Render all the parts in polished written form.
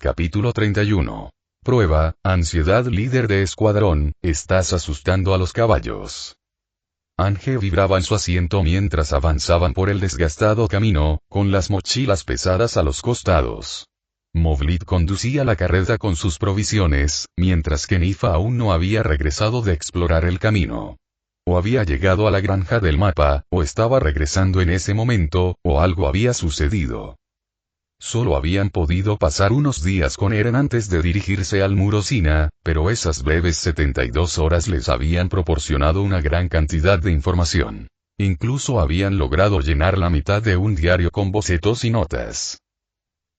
Capítulo 31. Prueba, ansiedad. Líder de escuadrón, estás asustando a los caballos. Ange vibraba en su asiento mientras avanzaban por el desgastado camino, con las mochilas pesadas a los costados. Movlit conducía la carreta con sus provisiones, mientras que Nifa aún no había regresado de explorar el camino. O había llegado a la granja del mapa, o estaba regresando en ese momento, o algo había sucedido. Solo habían podido pasar unos días con Eren antes de dirigirse al muro Sina, pero esas breves 72 horas les habían proporcionado una gran cantidad de información. Incluso habían logrado llenar la mitad de un diario con bocetos y notas.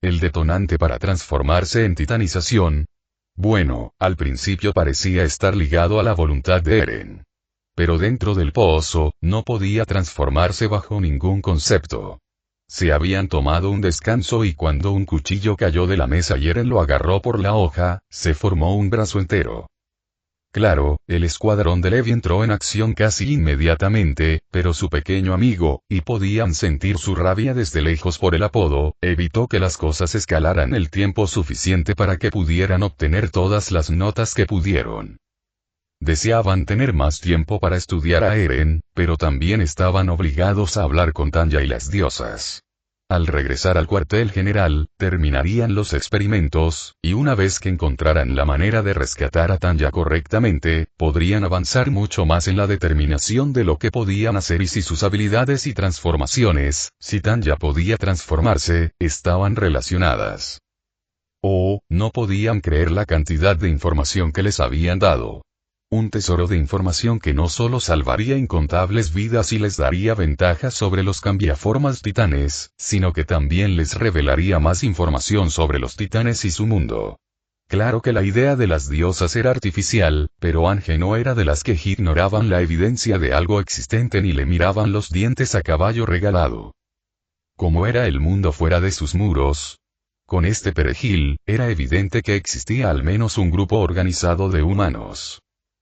El detonante para transformarse en titanización. Bueno, al principio parecía estar ligado a la voluntad de Eren. Pero dentro del pozo, no podía transformarse bajo ningún concepto. Se habían tomado un descanso y cuando un cuchillo cayó de la mesa y Eren lo agarró por la hoja, se formó un brazo entero. Claro, el escuadrón de Levi entró en acción casi inmediatamente, pero su pequeño amigo, y podían sentir su rabia desde lejos por el apodo, evitó que las cosas escalaran el tiempo suficiente para que pudieran obtener todas las notas que pudieron. Deseaban tener más tiempo para estudiar a Eren, pero también estaban obligados a hablar con Tanya y las diosas. Al regresar al cuartel general, terminarían los experimentos, y una vez que encontraran la manera de rescatar a Tanya correctamente, podrían avanzar mucho más en la determinación de lo que podían hacer y si sus habilidades y transformaciones, si Tanya podía transformarse, estaban relacionadas. No podían creer la cantidad de información que les habían dado. Un tesoro de información que no solo salvaría incontables vidas y les daría ventajas sobre los cambiaformas titanes, sino que también les revelaría más información sobre los titanes y su mundo. Claro que la idea de las diosas era artificial, pero Ange no era de las que ignoraban la evidencia de algo existente ni le miraban los dientes a caballo regalado. ¿Cómo era el mundo fuera de sus muros? Con este perejil, era evidente que existía al menos un grupo organizado de humanos.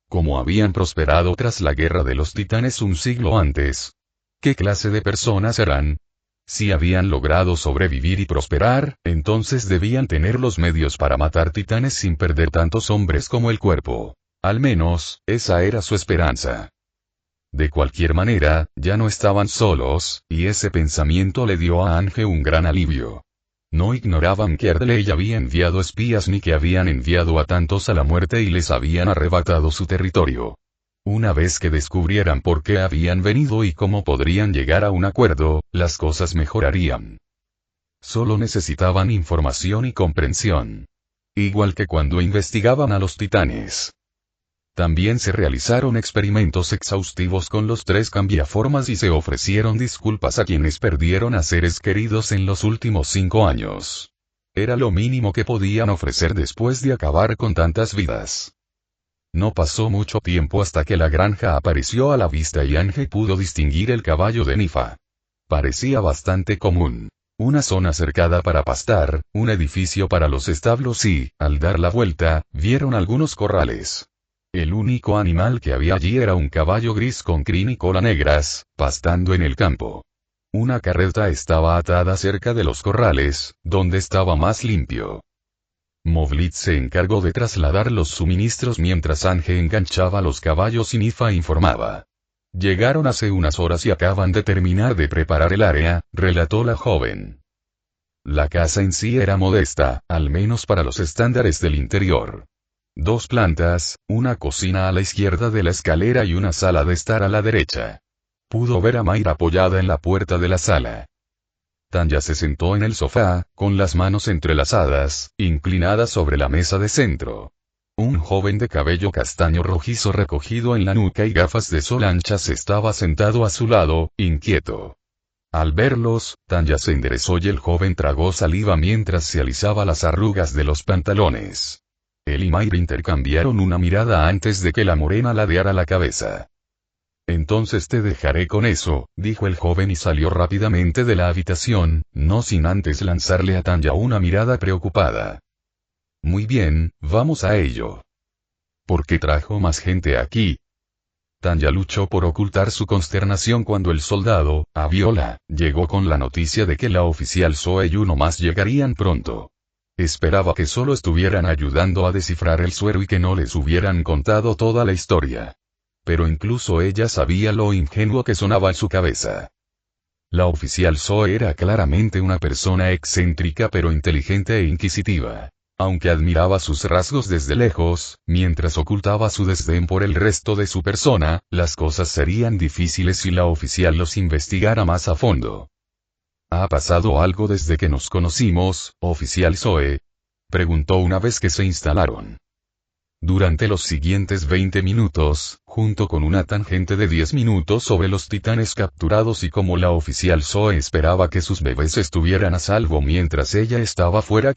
¿Cómo habían prosperado tras la guerra de los titanes un siglo antes? ¿Qué clase de personas eran? Si habían logrado sobrevivir y prosperar, entonces debían tener los medios para matar titanes sin perder tantos hombres como el cuerpo. Al menos, esa era su esperanza. De cualquier manera, ya no estaban solos, y ese pensamiento le dio a Ange un gran alivio. No ignoraban que Ardley había enviado espías ni que habían enviado a tantos a la muerte y les habían arrebatado su territorio. Una vez que descubrieran por qué habían venido y cómo podrían llegar a un acuerdo, las cosas mejorarían. Solo necesitaban información y comprensión. Igual que cuando investigaban a los titanes. También se realizaron experimentos exhaustivos con los 3 cambiaformas y se ofrecieron disculpas a quienes perdieron a seres queridos en los últimos 5 años. Era lo mínimo que podían ofrecer después de acabar con tantas vidas. No pasó mucho tiempo hasta que la granja apareció a la vista y Ange pudo distinguir el caballo de Nifa. Parecía bastante común. Una zona cercada para pastar, un edificio para los establos y, al dar la vuelta, vieron algunos corrales. El único animal que había allí era un caballo gris con crin y cola negras, pastando en el campo. Una carreta estaba atada cerca de los corrales, donde estaba más limpio. Movlit se encargó de trasladar los suministros mientras Ange enganchaba los caballos y Nifa informaba. Llegaron hace unas horas y acaban de terminar de preparar el área, relató la joven. La casa en sí era modesta, al menos para los estándares del interior. 2 plantas, una cocina a la izquierda de la escalera y una sala de estar a la derecha. Pudo ver a Mayra apoyada en la puerta de la sala. Tanya se sentó en el sofá, con las manos entrelazadas, inclinada sobre la mesa de centro. Un joven de cabello castaño rojizo recogido en la nuca y gafas de sol anchas estaba sentado a su lado, inquieto. Al verlos, Tanya se enderezó y el joven tragó saliva mientras se alisaba las arrugas de los pantalones. Él y Mayra intercambiaron una mirada antes de que la morena ladeara la cabeza. Entonces te dejaré con eso, dijo el joven y salió rápidamente de la habitación, no sin antes lanzarle a Tanya una mirada preocupada. Muy bien, vamos a ello. ¿Por qué trajo más gente aquí? Tanya luchó por ocultar su consternación cuando el soldado, Aviola, llegó con la noticia de que la oficial Zoe y uno más llegarían pronto. Esperaba que solo estuvieran ayudando a descifrar el suero y que no les hubieran contado toda la historia. Pero incluso ella sabía lo ingenuo que sonaba en su cabeza. La oficial Zoe era claramente una persona excéntrica pero inteligente e inquisitiva. Aunque admiraba sus rasgos desde lejos, mientras ocultaba su desdén por el resto de su persona, las cosas serían difíciles si la oficial los investigara más a fondo. ¿Ha pasado algo desde que nos conocimos, oficial Zoe? Preguntó una vez que se instalaron. Durante los siguientes 20 minutos, junto con una tangente de 10 minutos sobre los titanes capturados y como la oficial Zoe esperaba que sus bebés estuvieran a salvo mientras ella estaba fuera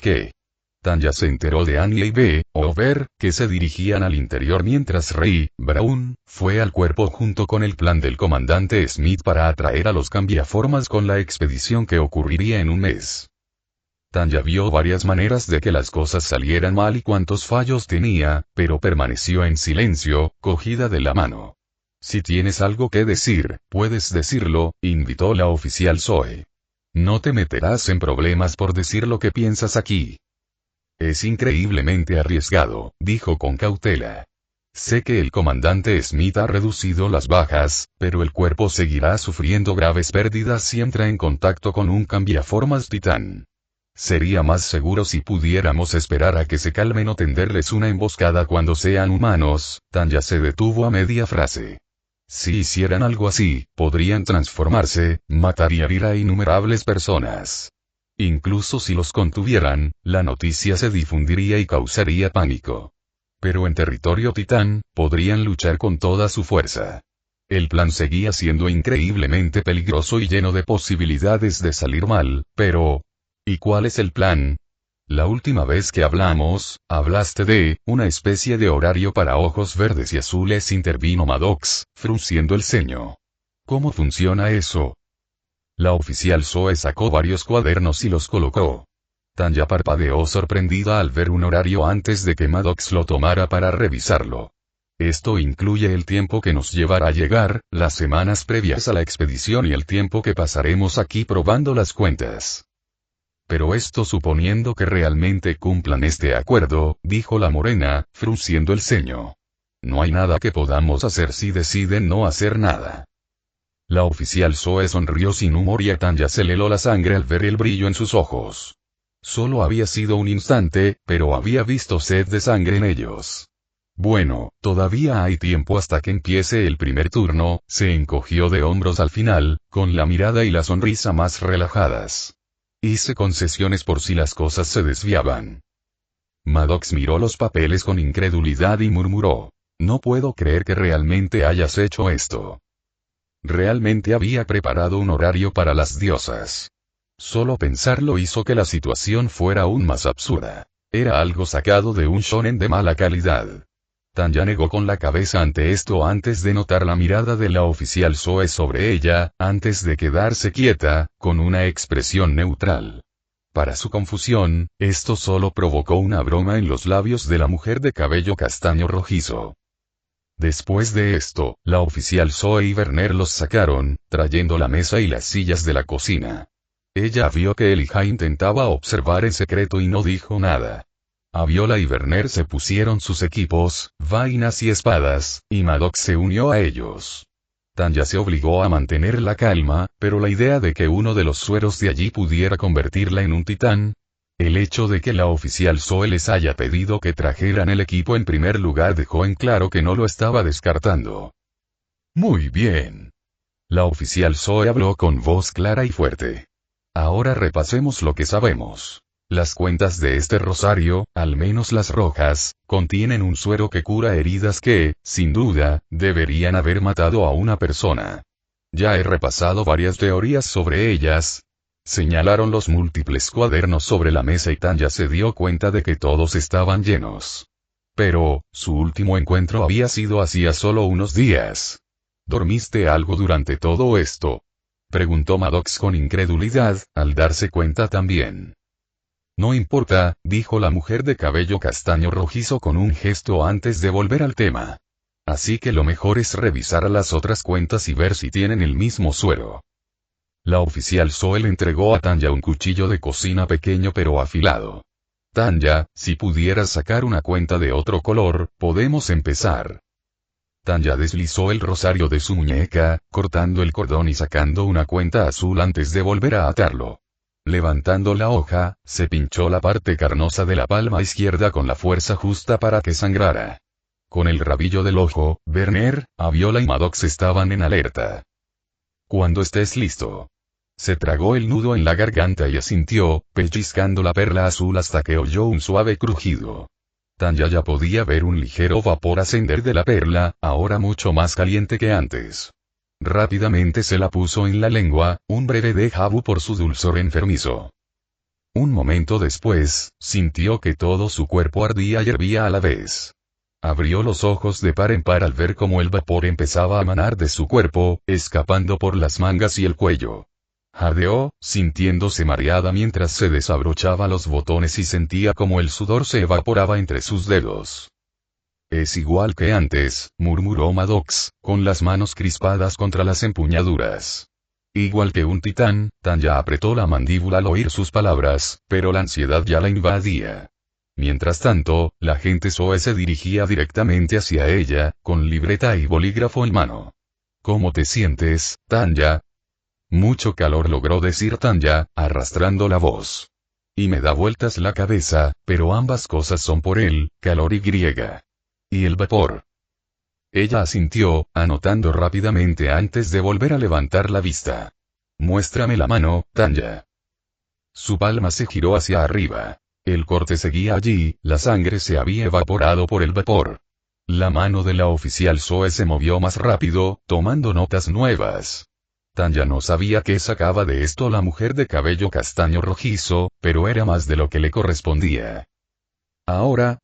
Tanya se enteró de Anya y Ver, que se dirigían al interior mientras Ray Brown fue al cuerpo junto con el plan del comandante Smith para atraer a los cambiaformas con la expedición que ocurriría en un mes. Tanya vio varias maneras de que las cosas salieran mal y cuántos fallos tenía, pero permaneció en silencio, cogida de la mano. Si tienes algo que decir, puedes decirlo, invitó la oficial Zoe. No te meterás en problemas por decir lo que piensas aquí. Es increíblemente arriesgado, dijo con cautela. Sé que el comandante Smith ha reducido las bajas, pero el cuerpo seguirá sufriendo graves pérdidas si entra en contacto con un cambiaformas titán. Sería más seguro si pudiéramos esperar a que se calmen o tenderles una emboscada cuando sean humanos. Tanya se detuvo a media frase. Si hicieran algo así, podrían transformarse, matar y herir a innumerables personas. Incluso si los contuvieran, la noticia se difundiría y causaría pánico. Pero en territorio titán, podrían luchar con toda su fuerza. El plan seguía siendo increíblemente peligroso y lleno de posibilidades de salir mal, pero... ¿y cuál es el plan? La última vez que hablamos, hablaste de una especie de horario para ojos verdes y azules, intervino Maddox, frunciendo el ceño. ¿Cómo funciona eso? La oficial Zoe sacó varios cuadernos y los colocó. Tanya parpadeó sorprendida al ver un horario antes de que Maddox lo tomara para revisarlo. Esto incluye el tiempo que nos llevará a llegar, las semanas previas a la expedición y el tiempo que pasaremos aquí probando las cuentas. Pero esto suponiendo que realmente cumplan este acuerdo, dijo la morena, frunciendo el ceño. No hay nada que podamos hacer si deciden no hacer nada. La oficial Zoe sonrió sin humor y a Tanya se le heló la sangre al ver el brillo en sus ojos. Solo había sido un instante, pero había visto sed de sangre en ellos. Bueno, todavía hay tiempo hasta que empiece el primer turno, se encogió de hombros al final, con la mirada y la sonrisa más relajadas. Hice concesiones por si las cosas se desviaban. Maddox miró los papeles con incredulidad y murmuró. No puedo creer que realmente hayas hecho esto. Realmente había preparado un horario para las diosas. Solo pensarlo hizo que la situación fuera aún más absurda. Era algo sacado de un shonen de mala calidad. Tanya negó con la cabeza ante esto antes de notar la mirada de la oficial Zoe sobre ella, antes de quedarse quieta, con una expresión neutral. Para su confusión, esto solo provocó una broma en los labios de la mujer de cabello castaño rojizo. Después de esto, la oficial Zoe y Werner los sacaron, trayendo la mesa y las sillas de la cocina. Ella vio que Elijah intentaba observar en secreto y no dijo nada. Aviola y Werner se pusieron sus equipos, vainas y espadas, y Maddox se unió a ellos. Tanya se obligó a mantener la calma, pero la idea de que uno de los sueros de allí pudiera convertirla en un titán. El hecho de que la oficial Zoe les haya pedido que trajeran el equipo en primer lugar dejó en claro que no lo estaba descartando. Muy bien. La oficial Zoe habló con voz clara y fuerte. Ahora repasemos lo que sabemos. Las cuentas de este rosario, al menos las rojas, contienen un suero que cura heridas que, sin duda, deberían haber matado a una persona. Ya he repasado varias teorías sobre ellas. Señalaron los múltiples cuadernos sobre la mesa y Tanya se dio cuenta de que todos estaban llenos. Pero, su último encuentro había sido hacía solo unos días. ¿Dormiste algo durante todo esto? Preguntó Maddox con incredulidad, al darse cuenta también. No importa, dijo la mujer de cabello castaño rojizo con un gesto antes de volver al tema. Así que lo mejor es revisar las otras cuentas y ver si tienen el mismo suero. La oficial Zoe le entregó a Tanya un cuchillo de cocina pequeño pero afilado. Tanya, si pudieras sacar una cuenta de otro color, podemos empezar. Tanya deslizó el rosario de su muñeca, cortando el cordón y sacando una cuenta azul antes de volver a atarlo. Levantando la hoja, se pinchó la parte carnosa de la palma izquierda con la fuerza justa para que sangrara. Con el rabillo del ojo, Werner, Aviola y Maddox estaban en alerta. Cuando estés listo. Se tragó el nudo en la garganta y asintió, pellizcando la perla azul hasta que oyó un suave crujido. Tanya ya podía ver un ligero vapor ascender de la perla, ahora mucho más caliente que antes. Rápidamente se la puso en la lengua, un breve déjà vu por su dulzor enfermizo. Un momento después, sintió que todo su cuerpo ardía y hervía a la vez. Abrió los ojos de par en par al ver cómo el vapor empezaba a manar de su cuerpo, escapando por las mangas y el cuello. Jadeó, sintiéndose mareada mientras se desabrochaba los botones y sentía como el sudor se evaporaba entre sus dedos. Es igual que antes, murmuró Maddox, con las manos crispadas contra las empuñaduras. Igual que un titán, Tanya apretó la mandíbula al oír sus palabras, pero la ansiedad ya la invadía. Mientras tanto, la agente Zoe se dirigía directamente hacia ella, con libreta y bolígrafo en mano. ¿Cómo te sientes, Tanya? Mucho calor, logró decir Tanya, arrastrando la voz. Y me da vueltas la cabeza, pero ambas cosas son por él, calor y griega. ¿Y el vapor? Ella asintió, anotando rápidamente antes de volver a levantar la vista. Muéstrame la mano, Tanya. Su palma se giró hacia arriba. El corte seguía allí, la sangre se había evaporado por el vapor. La mano de la oficial Zoe se movió más rápido, tomando notas nuevas. Tanya no sabía qué sacaba de esto la mujer de cabello castaño rojizo, pero era más de lo que le correspondía. Ahora,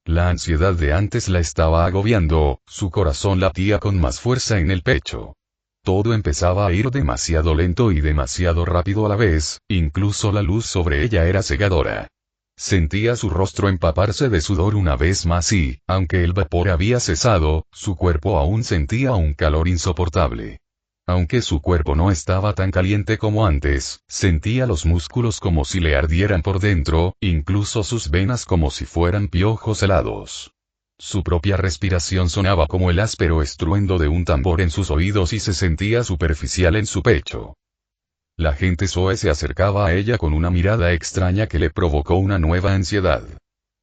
la ansiedad de antes la estaba agobiando, su corazón latía con más fuerza en el pecho. Todo empezaba a ir demasiado lento y demasiado rápido a la vez, incluso la luz sobre ella era cegadora. Sentía su rostro empaparse de sudor una vez más y, aunque el vapor había cesado, su cuerpo aún sentía un calor insoportable. Aunque su cuerpo no estaba tan caliente como antes, sentía los músculos como si le ardieran por dentro, incluso sus venas como si fueran piojos helados. Su propia respiración sonaba como el áspero estruendo de un tambor en sus oídos y se sentía superficial en su pecho. La agente Zoe se acercaba a ella con una mirada extraña que le provocó una nueva ansiedad.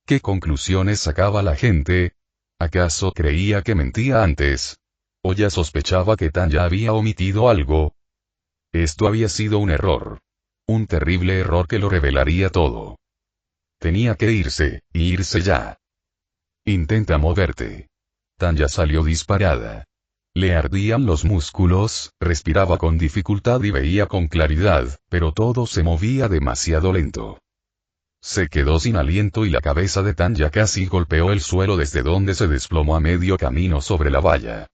¿Qué conclusiones sacaba la gente? ¿Acaso creía que mentía antes? ¿O ya sospechaba que Tanya había omitido algo? Esto había sido un error. Un terrible error que lo revelaría todo. Tenía que irse, y irse ya. Intenta moverte. Tanya salió disparada. Le ardían los músculos, respiraba con dificultad y veía con claridad, pero todo se movía demasiado lento. Se quedó sin aliento y la cabeza de Tanya casi golpeó el suelo desde donde se desplomó a medio camino sobre la valla.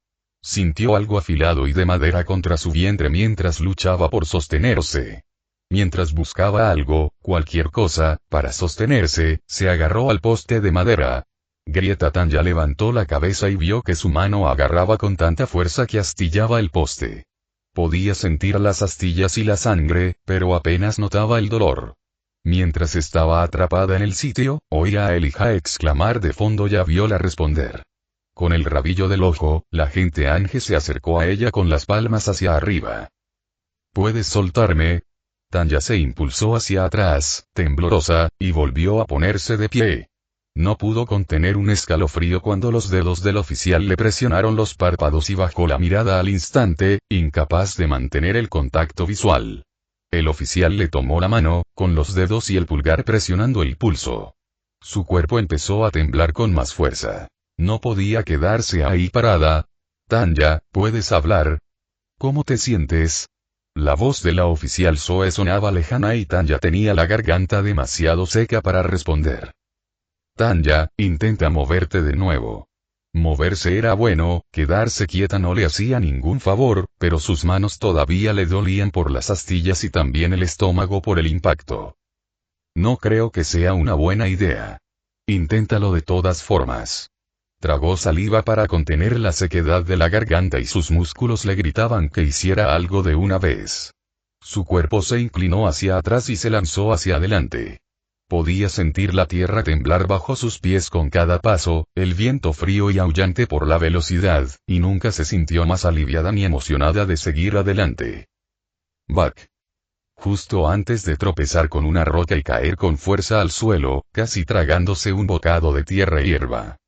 Sintió algo afilado y de madera contra su vientre mientras luchaba por sostenerse. Mientras buscaba algo, cualquier cosa, para sostenerse, se agarró al poste de madera. Grieta Tanya levantó la cabeza y vio que su mano agarraba con tanta fuerza que astillaba el poste. Podía sentir las astillas y la sangre, pero apenas notaba el dolor. Mientras estaba atrapada en el sitio, oía a Elijah exclamar de fondo y a Viola responder. Con el rabillo del ojo, la agente Ange se acercó a ella con las palmas hacia arriba. ¿Puedes soltarme? Tanya se impulsó hacia atrás, temblorosa, y volvió a ponerse de pie. No pudo contener un escalofrío cuando los dedos del oficial le presionaron los párpados y bajó la mirada al instante, incapaz de mantener el contacto visual. El oficial le tomó la mano, con los dedos y el pulgar presionando el pulso. Su cuerpo empezó a temblar con más fuerza. No podía quedarse ahí parada. Tanya, ¿puedes hablar? ¿Cómo te sientes? La voz de la oficial Zoe sonaba lejana y Tanya tenía la garganta demasiado seca para responder. Tanya, intenta moverte de nuevo. Moverse era bueno, quedarse quieta no le hacía ningún favor, pero sus manos todavía le dolían por las astillas y también el estómago por el impacto. No creo que sea una buena idea. Inténtalo de todas formas. Tragó saliva para contener la sequedad de la garganta y sus músculos le gritaban que hiciera algo de una vez. Su cuerpo se inclinó hacia atrás y se lanzó hacia adelante. Podía sentir la tierra temblar bajo sus pies con cada paso, el viento frío y aullante por la velocidad, y nunca se sintió más aliviada ni emocionada de seguir adelante. Back. Justo antes de tropezar con una roca y caer con fuerza al suelo, casi tragándose un bocado de tierra y hierba.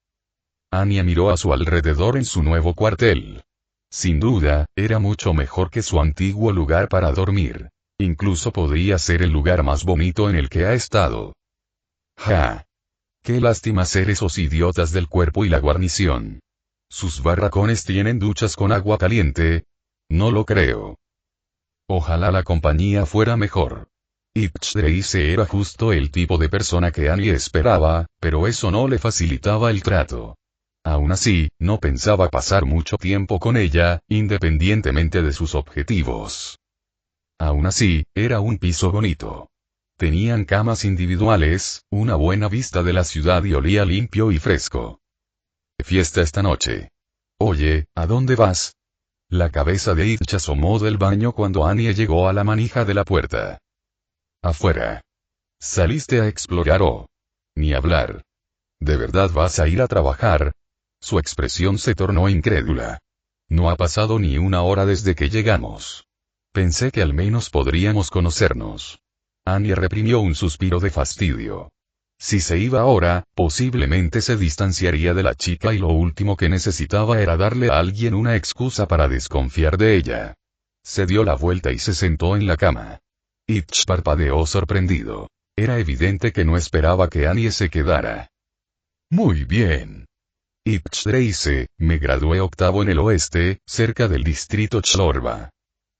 Anya miró a su alrededor en su nuevo cuartel. Sin duda, era mucho mejor que su antiguo lugar para dormir. Incluso podría ser el lugar más bonito en el que ha estado. ¡Ja! ¡Qué lástima ser esos idiotas del cuerpo y la guarnición! ¿Sus barracones tienen duchas con agua caliente? No lo creo. Ojalá la compañía fuera mejor. Ypsilanti era justo el tipo de persona que Annie esperaba, pero eso no le facilitaba el trato. Aún así, no pensaba pasar mucho tiempo con ella, independientemente de sus objetivos. Aún así, era un piso bonito. Tenían camas individuales, una buena vista de la ciudad y olía limpio y fresco. Fiesta esta noche. Oye, ¿a dónde vas? La cabeza de Itch asomó del baño cuando Annie llegó a la manija de la puerta. Afuera. ¿Saliste a explorar o? Ni hablar. ¿De verdad vas a ir a trabajar? Su expresión se tornó incrédula. No ha pasado ni una hora desde que llegamos. Pensé que al menos podríamos conocernos. Annie reprimió un suspiro de fastidio. Si se iba ahora, posiblemente se distanciaría de la chica y lo último que necesitaba era darle a alguien una excusa para desconfiar de ella. Se dio la vuelta y se sentó en la cama. Itch parpadeó sorprendido. Era evidente que no esperaba que Annie se quedara. Muy bien. Ypsilanti, me gradué octavo en el oeste, cerca del distrito Chlorba.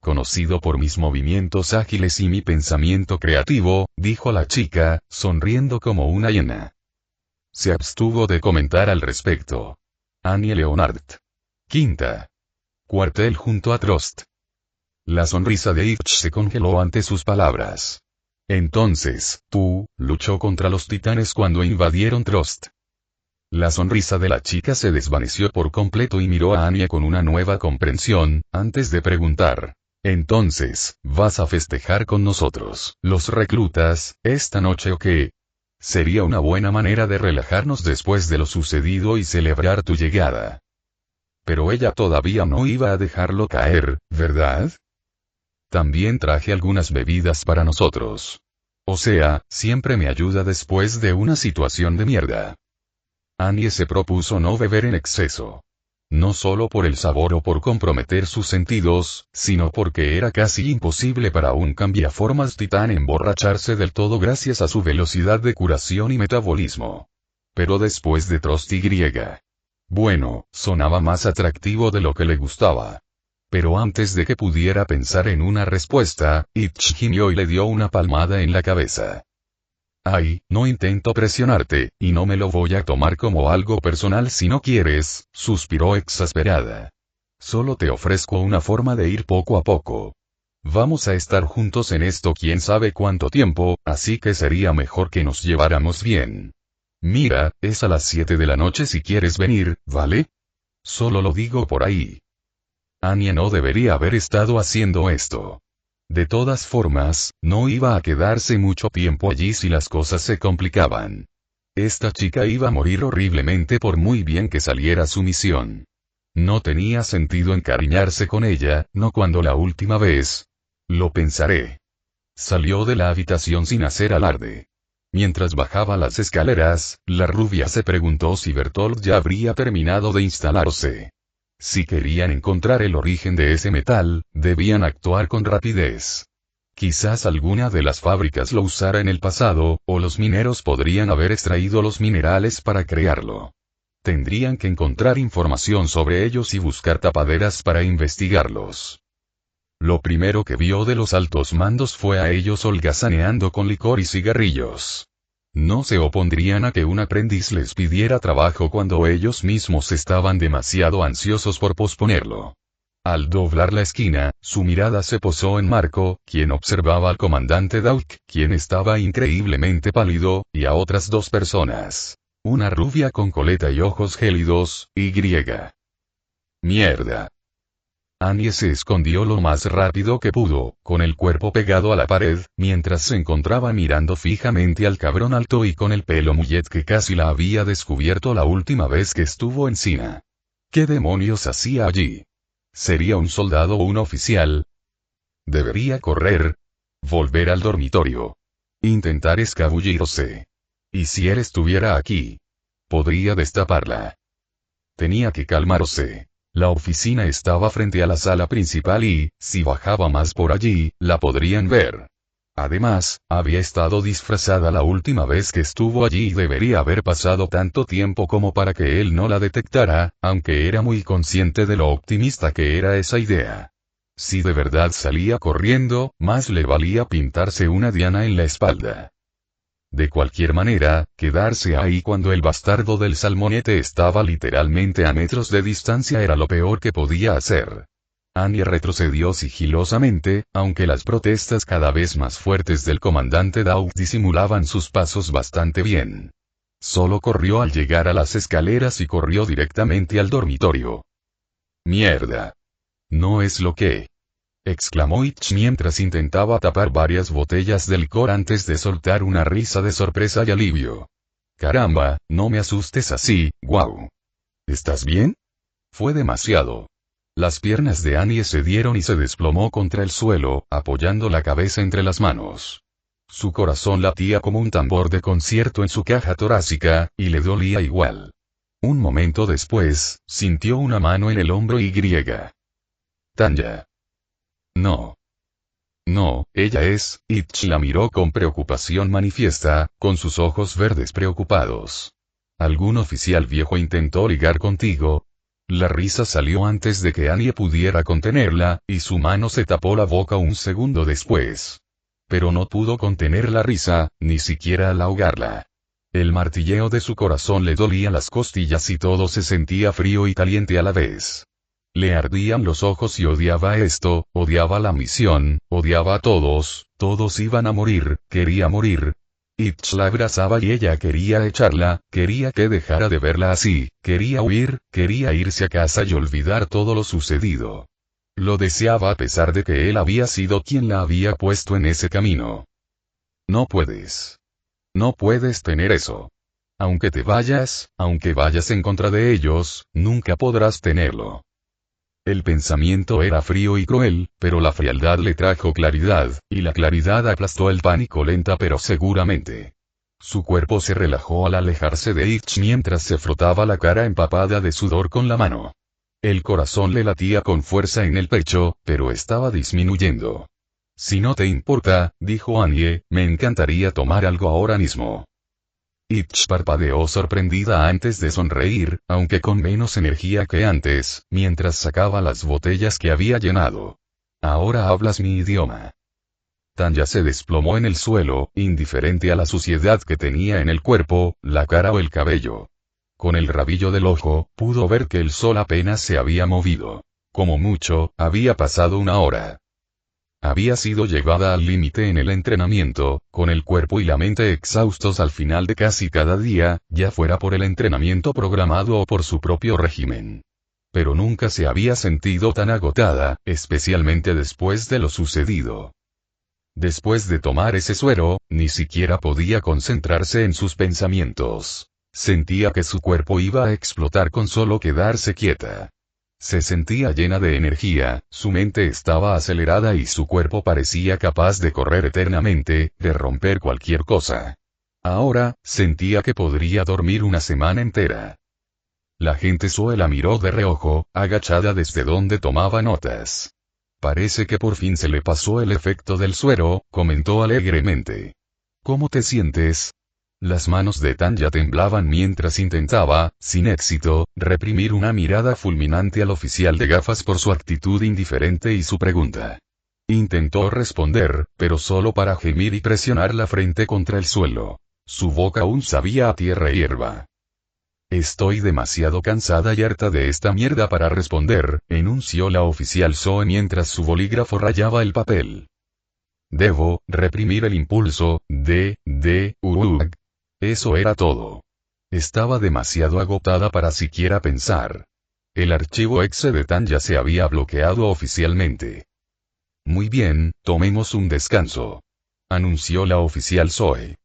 Conocido por mis movimientos ágiles y mi pensamiento creativo, dijo la chica, sonriendo como una hiena. Se abstuvo de comentar al respecto. Annie Leonard. Quinta. Cuartel junto a Trost. La sonrisa de Itch se congeló ante sus palabras. Entonces, tú, luchó contra los titanes cuando invadieron Trost. La sonrisa de la chica se desvaneció por completo y miró a Anya con una nueva comprensión, antes de preguntar. Entonces, ¿vas a festejar con nosotros, los reclutas, esta noche o qué? Sería una buena manera de relajarnos después de lo sucedido y celebrar tu llegada. Pero ella todavía no iba a dejarlo caer, ¿verdad? También traje algunas bebidas para nosotros. O sea, siempre me ayuda después de una situación de mierda. Annie se propuso no beber en exceso. No solo por el sabor o por comprometer sus sentidos, sino porque era casi imposible para un cambiaformas titán emborracharse del todo gracias a su velocidad de curación y metabolismo. Pero después de Trost y griega. Bueno, sonaba más atractivo de lo que le gustaba. Pero antes de que pudiera pensar en una respuesta, Itch gimió y le dio una palmada en la cabeza. Ay, no intento presionarte, y no me lo voy a tomar como algo personal si no quieres, suspiró exasperada. Solo te ofrezco una forma de ir poco a poco. Vamos a estar juntos en esto quién sabe cuánto tiempo, así que sería mejor que nos lleváramos bien. Mira, es a las 7 de la noche si quieres venir, ¿vale? Solo lo digo por ahí. Anya no debería haber estado haciendo esto. De todas formas, no iba a quedarse mucho tiempo allí si las cosas se complicaban. Esta chica iba a morir horriblemente por muy bien que saliera su misión. No tenía sentido encariñarse con ella, no cuando la última vez. Lo pensaré. Salió de la habitación sin hacer alarde. Mientras bajaba las escaleras, la rubia se preguntó si Bertolt ya habría terminado de instalarse. Si querían encontrar el origen de ese metal, debían actuar con rapidez. Quizás alguna de las fábricas lo usara en el pasado, o los mineros podrían haber extraído los minerales para crearlo. Tendrían que encontrar información sobre ellos y buscar tapaderas para investigarlos. Lo primero que vio de los altos mandos fue a ellos holgazaneando con licor y cigarrillos. No se opondrían a que un aprendiz les pidiera trabajo cuando ellos mismos estaban demasiado ansiosos por posponerlo. Al doblar la esquina, su mirada se posó en Marco, quien observaba al comandante Dauk, quien estaba increíblemente pálido, y a otras dos personas. Una rubia con coleta y ojos gélidos, y griega. Mierda. Annie se escondió lo más rápido que pudo, con el cuerpo pegado a la pared, mientras se encontraba mirando fijamente al cabrón alto y con el pelo mullet que casi la había descubierto la última vez que estuvo en Sina. ¿Qué demonios hacía allí? ¿Sería un soldado o un oficial? Debería correr. Volver al dormitorio. Intentar escabullirse. ¿Y si él estuviera aquí? Podría destaparla. Tenía que calmarse. La oficina estaba frente a la sala principal y, si bajaba más por allí, la podrían ver. Además, había estado disfrazada la última vez que estuvo allí y debería haber pasado tanto tiempo como para que él no la detectara, aunque era muy consciente de lo optimista que era esa idea. Si de verdad salía corriendo, más le valía pintarse una diana en la espalda. De cualquier manera, quedarse ahí cuando el bastardo del salmonete estaba literalmente a metros de distancia era lo peor que podía hacer. Annie retrocedió sigilosamente, aunque las protestas cada vez más fuertes del comandante Daw disimulaban sus pasos bastante bien. Solo corrió al llegar a las escaleras y corrió directamente al dormitorio. «Mierda. No es lo que...» exclamó Itch mientras intentaba tapar varias botellas de licor antes de soltar una risa de sorpresa y alivio. «Caramba, no me asustes así, guau. ¿Estás bien?» Fue demasiado. Las piernas de Annie cedieron y se desplomó contra el suelo, apoyando la cabeza entre las manos. Su corazón latía como un tambor de concierto en su caja torácica, y le dolía igual. Un momento después, sintió una mano en el hombro y griega. «Tanya». «No. No, ella es», Itch la miró con preocupación manifiesta, con sus ojos verdes preocupados. «¿Algún oficial viejo intentó ligar contigo?» La risa salió antes de que Annie pudiera contenerla, y su mano se tapó la boca un segundo después. Pero no pudo contener la risa, ni siquiera al ahogarla. El martilleo de su corazón le dolía las costillas y todo se sentía frío y caliente a la vez. Le ardían los ojos y odiaba esto, odiaba la misión, odiaba a todos, todos iban a morir, quería morir. Itch la abrazaba y ella quería echarla, quería que dejara de verla así, quería huir, quería irse a casa y olvidar todo lo sucedido. Lo deseaba a pesar de que él había sido quien la había puesto en ese camino. «No puedes. No puedes tener eso. Aunque te vayas, aunque vayas en contra de ellos, nunca podrás tenerlo». El pensamiento era frío y cruel, pero la frialdad le trajo claridad, y la claridad aplastó el pánico lenta pero seguramente. Su cuerpo se relajó al alejarse de Itch mientras se frotaba la cara empapada de sudor con la mano. El corazón le latía con fuerza en el pecho, pero estaba disminuyendo. «Si no te importa», dijo Annie, «me encantaría tomar algo ahora mismo». Itch parpadeó sorprendida antes de sonreír, aunque con menos energía que antes, mientras sacaba las botellas que había llenado. «Ahora hablas mi idioma». Tanya se desplomó en el suelo, indiferente a la suciedad que tenía en el cuerpo, la cara o el cabello. Con el rabillo del ojo, pudo ver que el sol apenas se había movido. Como mucho, había pasado una hora. Había sido llevada al límite en el entrenamiento, con el cuerpo y la mente exhaustos al final de casi cada día, ya fuera por el entrenamiento programado o por su propio régimen. Pero nunca se había sentido tan agotada, especialmente después de lo sucedido. Después de tomar ese suero, ni siquiera podía concentrarse en sus pensamientos. Sentía que su cuerpo iba a explotar con solo quedarse quieta. Se sentía llena de energía, su mente estaba acelerada y su cuerpo parecía capaz de correr eternamente, de romper cualquier cosa. Ahora, sentía que podría dormir una semana entera. La gente Zoe la miró de reojo, agachada desde donde tomaba notas. «Parece que por fin se le pasó el efecto del suero», comentó alegremente. «¿Cómo te sientes?» Las manos de Tanya temblaban mientras intentaba, sin éxito, reprimir una mirada fulminante al oficial de gafas por su actitud indiferente y su pregunta. Intentó responder, pero solo para gemir y presionar la frente contra el suelo. Su boca aún sabía a tierra y hierba. «Estoy demasiado cansada y harta de esta mierda para responder», enunció la oficial Zoe mientras su bolígrafo rayaba el papel. «Debo reprimir el impulso Eso era todo. Estaba demasiado agotada para siquiera pensar. El archivo exe de Tanya se había bloqueado oficialmente. Muy bien, tomemos un descanso, anunció la oficial Zoe.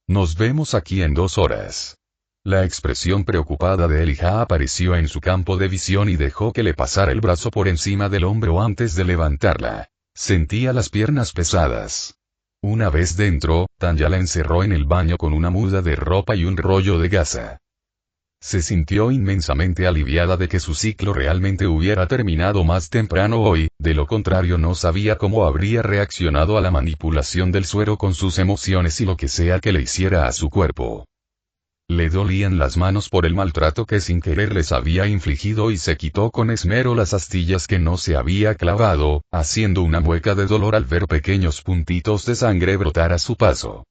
Nos vemos aquí en 2 horas. La expresión preocupada de Elijah apareció en su campo de visión y dejó que le pasara el brazo por encima del hombro antes de levantarla. Sentía las piernas pesadas. Una vez dentro, Tanya la encerró en el baño con una muda de ropa y un rollo de gasa. Se sintió inmensamente aliviada de que su ciclo realmente hubiera terminado más temprano hoy, de lo contrario no sabía cómo habría reaccionado a la manipulación del suero con sus emociones y lo que sea que le hiciera a su cuerpo. Le dolían las manos por el maltrato que sin querer les había infligido y se quitó con esmero las astillas que no se había clavado, haciendo una mueca de dolor al ver pequeños puntitos de sangre brotar a su paso.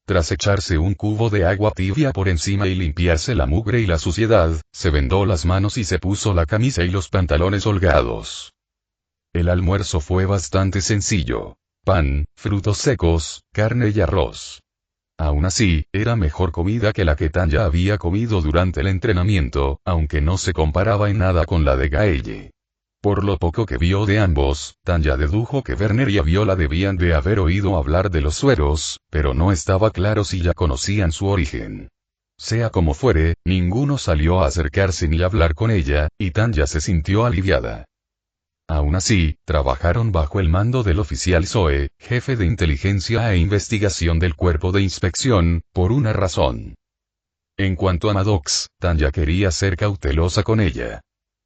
Tras echarse un cubo de agua tibia por encima y limpiarse la mugre y la suciedad, se vendó las manos y se puso la camisa y los pantalones holgados. El almuerzo fue bastante sencillo. Pan, frutos secos, carne y arroz. Aún así, era mejor comida que la que Tanya había comido durante el entrenamiento, aunque no se comparaba en nada con la de Gaelle. Por lo poco que vio de ambos, Tanya dedujo que Werner y Viola debían de haber oído hablar de los sueros, pero no estaba claro si ya conocían su origen. Sea como fuere, ninguno salió a acercarse ni a hablar con ella, y Tanya se sintió aliviada. Aún así, trabajaron bajo el mando del oficial Zoe, jefe de inteligencia e investigación del cuerpo de inspección, por una razón. En cuanto a Maddox, Tanya quería ser cautelosa con ella.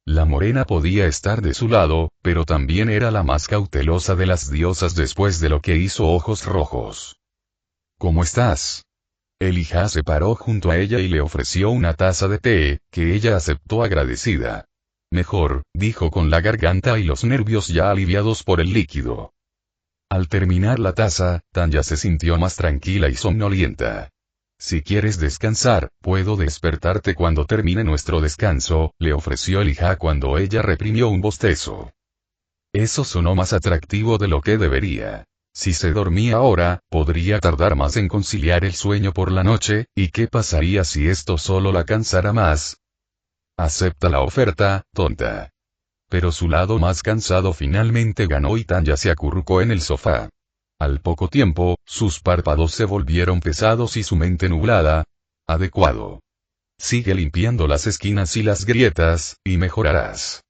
La morena podía estar de su lado, pero también era la más cautelosa de las diosas después de lo que hizo Ojos Rojos. ¿Cómo estás? Elijah se paró junto a ella y le ofreció una taza de té, que ella aceptó agradecida. Mejor, dijo con la garganta y los nervios ya aliviados por el líquido. Al terminar la taza, Tanya se sintió más tranquila y somnolienta. Si quieres descansar, puedo despertarte cuando termine nuestro descanso, le ofreció Elijah cuando ella reprimió un bostezo. Eso sonó más atractivo de lo que debería. Si se dormía ahora, podría tardar más en conciliar el sueño por la noche, ¿y qué pasaría si esto solo la cansara más? Acepta la oferta, tonta. Pero su lado más cansado finalmente ganó y Tanya se acurrucó en el sofá. Al poco tiempo, sus párpados se volvieron pesados y su mente nublada. Adecuado. Sigue limpiando las esquinas y las grietas, y mejorarás.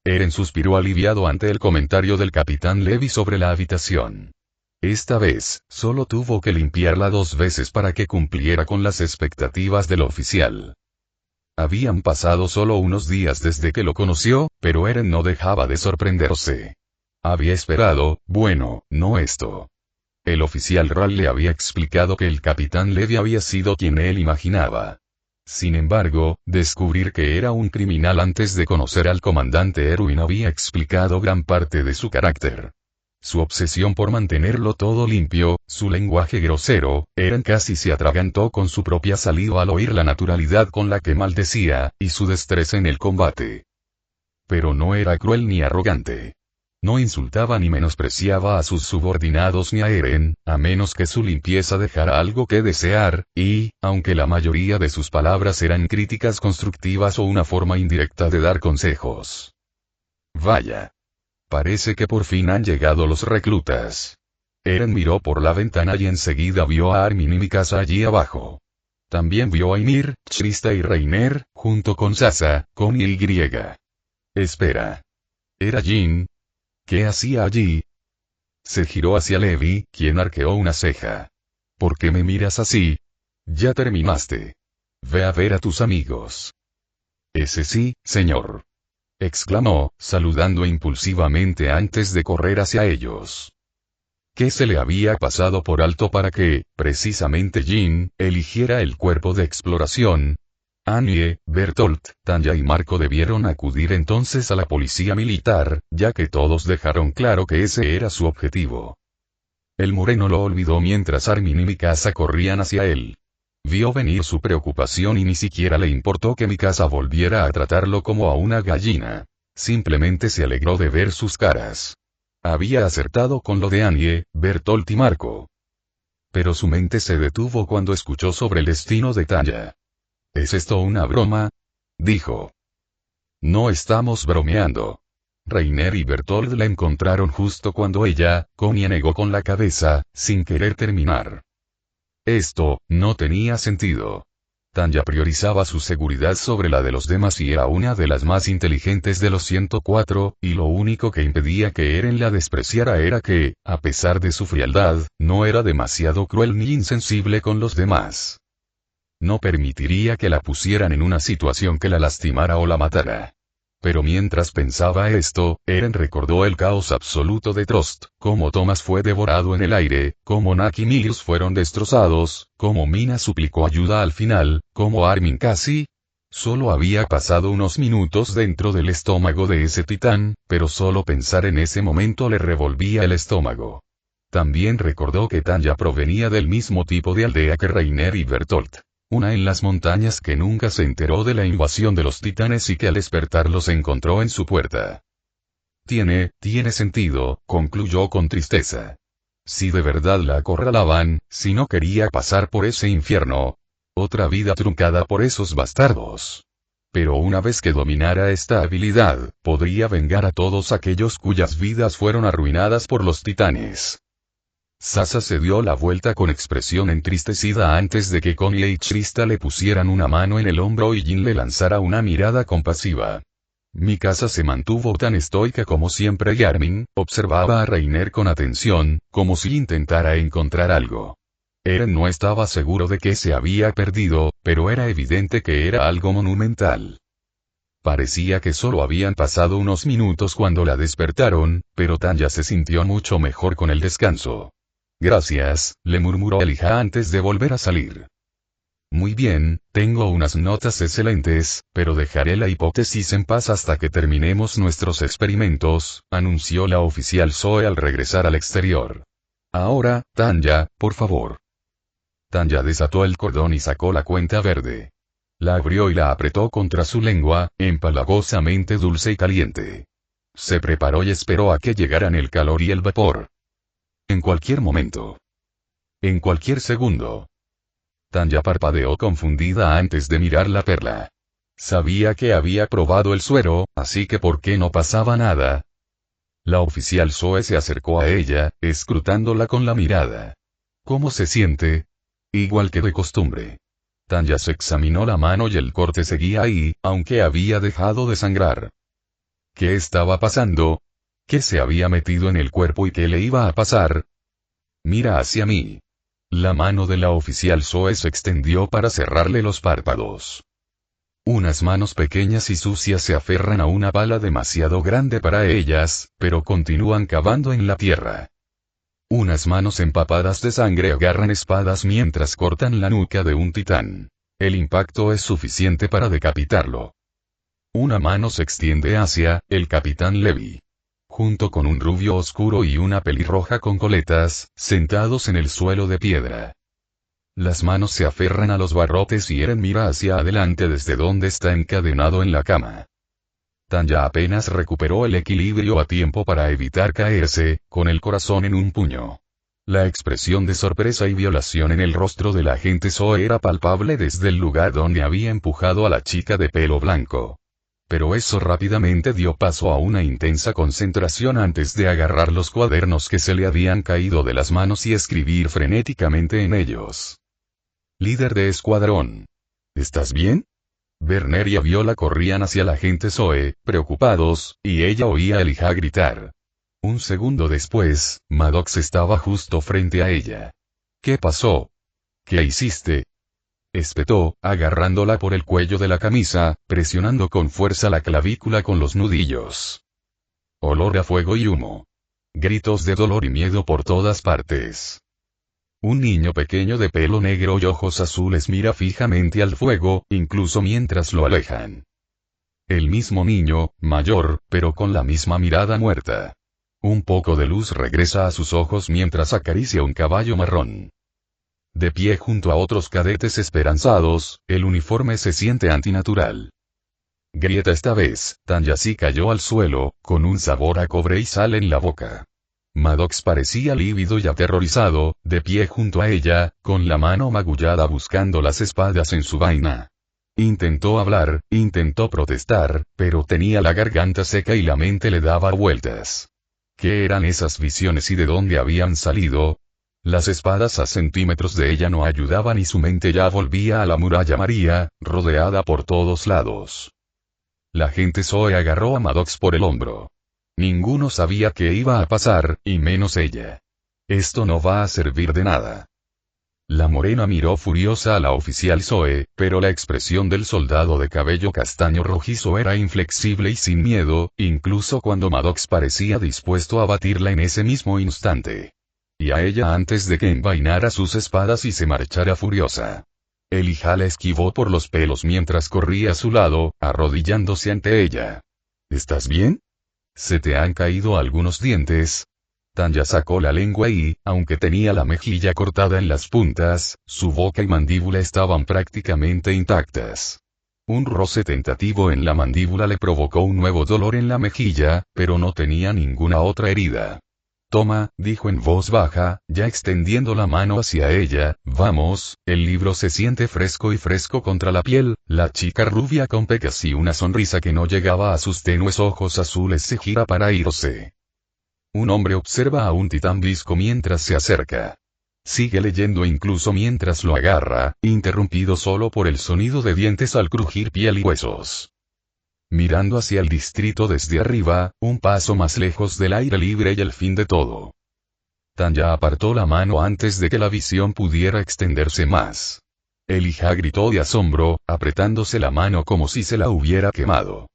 Eren suspiró aliviado ante el comentario del capitán Levy sobre la habitación. Esta vez, solo tuvo que limpiarla 2 veces para que cumpliera con las expectativas del oficial. Habían pasado solo unos días desde que lo conoció, pero Eren no dejaba de sorprenderse. Había esperado, bueno, no esto. El oficial Ral le había explicado que el capitán Levy había sido quien él imaginaba. Sin embargo, descubrir que era un criminal antes de conocer al comandante Erwin había explicado gran parte de su carácter. Su obsesión por mantenerlo todo limpio, su lenguaje grosero, Eren casi se atragantó con su propia saliva al oír la naturalidad con la que maldecía, y su destreza en el combate. Pero no era cruel ni arrogante. No insultaba ni menospreciaba a sus subordinados ni a Eren, a menos que su limpieza dejara algo que desear, y, aunque la mayoría de sus palabras eran críticas constructivas o una forma indirecta de dar consejos. Vaya. Parece que por fin han llegado los reclutas. Eren miró por la ventana y enseguida vio a Armin y Mikasa allí abajo. También vio a Ymir, Trista y Reiner, junto con Sasa, con Y. Espera. ¿Era Jin? ¿Qué hacía allí? Se giró hacia Levi, quien arqueó una ceja. ¿Por qué me miras así? Ya terminaste. Ve a ver a tus amigos. Ese sí, señor. Exclamó, saludando impulsivamente antes de correr hacia ellos. ¿Qué se le había pasado por alto para que, precisamente Jin, eligiera el cuerpo de exploración? Anye, Bertolt, Tanya y Marco debieron acudir entonces a la policía militar, ya que todos dejaron claro que ese era su objetivo. El moreno lo olvidó mientras Armin y Mikasa corrían hacia él. Vio venir su preocupación y ni siquiera le importó que Mikasa volviera a tratarlo como a una gallina. Simplemente se alegró de ver sus caras. Había acertado con lo de Anye, Bertolt y Marco. Pero su mente se detuvo cuando escuchó sobre el destino de Tanya. ¿Es esto una broma? Dijo. No estamos bromeando. Reiner y Bertold la encontraron justo cuando ella, Konya negó con la cabeza, sin querer terminar. Esto, no tenía sentido. Tanya priorizaba su seguridad sobre la de los demás y era una de las más inteligentes de los 104, y lo único que impedía que Eren la despreciara era que, a pesar de su frialdad, no era demasiado cruel ni insensible con los demás. No permitiría que la pusieran en una situación que la lastimara o la matara. Pero mientras pensaba esto, Eren recordó el caos absoluto de Trost, cómo Thomas fue devorado en el aire, cómo Nak y Milius fueron destrozados, cómo Mina suplicó ayuda al final, cómo Armin casi... Solo había pasado unos minutos dentro del estómago de ese titán, pero solo pensar en ese momento le revolvía el estómago. También recordó que Tanya provenía del mismo tipo de aldea que Reiner y Bertolt. Una en las montañas que nunca se enteró de la invasión de los titanes y que al despertar los encontró en su puerta. Tiene sentido, concluyó con tristeza. Si de verdad la acorralaban, si no quería pasar por ese infierno. Otra vida truncada por esos bastardos. Pero una vez que dominara esta habilidad, podría vengar a todos aquellos cuyas vidas fueron arruinadas por los titanes. Sasa se dio la vuelta con expresión entristecida antes de que Konya y Christa le pusieran una mano en el hombro y Jin le lanzara una mirada compasiva. Mikasa se mantuvo tan estoica como siempre y Armin observaba a Reiner con atención, como si intentara encontrar algo. Eren no estaba seguro de que se había perdido, pero era evidente que era algo monumental. Parecía que solo habían pasado unos minutos cuando la despertaron, pero Tanya se sintió mucho mejor con el descanso. Gracias, le murmuró Elijah antes de volver a salir. Muy bien, tengo unas notas excelentes, pero dejaré la hipótesis en paz hasta que terminemos nuestros experimentos, anunció la oficial Zoe al regresar al exterior. Ahora, Tanya, por favor. Tanya desató el cordón y sacó la cuenta verde. La abrió y la apretó contra su lengua, empalagosamente dulce y caliente. Se preparó y esperó a que llegaran el calor y el vapor. En cualquier momento. En cualquier segundo. Tanya parpadeó confundida antes de mirar la perla. Sabía que había probado el suero, así que ¿por qué no pasaba nada? La oficial Zoe se acercó a ella, escrutándola con la mirada. ¿Cómo se siente? Igual que de costumbre. Tanya se examinó la mano y el corte seguía ahí, aunque había dejado de sangrar. ¿Qué estaba pasando? ¿Qué se había metido en el cuerpo y qué le iba a pasar? Mira hacia mí. La mano de la oficial Zoe se extendió para cerrarle los párpados. Unas manos pequeñas y sucias se aferran a una pala demasiado grande para ellas, pero continúan cavando en la tierra. Unas manos empapadas de sangre agarran espadas mientras cortan la nuca de un titán. El impacto es suficiente para decapitarlo. Una mano se extiende hacia el capitán Levi. Junto con un rubio oscuro y una pelirroja con coletas, sentados en el suelo de piedra. Las manos se aferran a los barrotes y Eren mira hacia adelante desde donde está encadenado en la cama. Tanya apenas recuperó el equilibrio a tiempo para evitar caerse, con el corazón en un puño. La expresión de sorpresa y violación en el rostro de la agente Zoe era palpable desde el lugar donde había empujado a la chica de pelo blanco. Pero eso rápidamente dio paso a una intensa concentración antes de agarrar los cuadernos que se le habían caído de las manos y escribir frenéticamente en ellos. Líder de escuadrón. ¿Estás bien? Werner y Viola corrían hacia la agente Zoe, preocupados, y ella oía a Elijah gritar. Un segundo después, Maddox estaba justo frente a ella. ¿Qué pasó? ¿Qué hiciste? Espetó, agarrándola por el cuello de la camisa, presionando con fuerza la clavícula con los nudillos. Olor a fuego y humo. Gritos de dolor y miedo por todas partes. Un niño pequeño de pelo negro y ojos azules mira fijamente al fuego, incluso mientras lo alejan. El mismo niño, mayor, pero con la misma mirada muerta. Un poco de luz regresa a sus ojos mientras acaricia un caballo marrón. De pie junto a otros cadetes esperanzados, el uniforme se siente antinatural. Grieta esta vez, Tanya sí cayó al suelo, con un sabor a cobre y sal en la boca. Maddox parecía lívido y aterrorizado, de pie junto a ella, con la mano magullada buscando las espadas en su vaina. Intentó hablar, intentó protestar, pero tenía la garganta seca y la mente le daba vueltas. ¿Qué eran esas visiones y de dónde habían salido? Las espadas a centímetros de ella no ayudaban y su mente ya volvía a la muralla María, rodeada por todos lados. La gente Zoe agarró a Maddox por el hombro. Ninguno sabía qué iba a pasar, y menos ella. Esto no va a servir de nada. La morena miró furiosa a la oficial Zoe, pero la expresión del soldado de cabello castaño rojizo era inflexible y sin miedo, incluso cuando Maddox parecía dispuesto a batirla en ese mismo instante. Y a ella antes de que envainara sus espadas y se marchara furiosa. Elijah la esquivó por los pelos mientras corría a su lado, arrodillándose ante ella. ¿Estás bien? ¿Se te han caído algunos dientes? Tanya sacó la lengua y, aunque tenía la mejilla cortada en las puntas, su boca y mandíbula estaban prácticamente intactas. Un roce tentativo en la mandíbula le provocó un nuevo dolor en la mejilla, pero no tenía ninguna otra herida. Toma, dijo en voz baja, ya extendiendo la mano hacia ella, vamos, el libro se siente fresco y fresco contra la piel. La chica rubia con pecas y una sonrisa que no llegaba a sus tenues ojos azules se gira para irse. Un hombre observa a un titán visco mientras se acerca. Sigue leyendo incluso mientras lo agarra, interrumpido solo por el sonido de dientes al crujir piel y huesos. Mirando hacia el distrito desde arriba, un paso más lejos del aire libre y el fin de todo. Tanya apartó la mano antes de que la visión pudiera extenderse más. Elijah gritó de asombro, apretándose la mano como si se la hubiera quemado.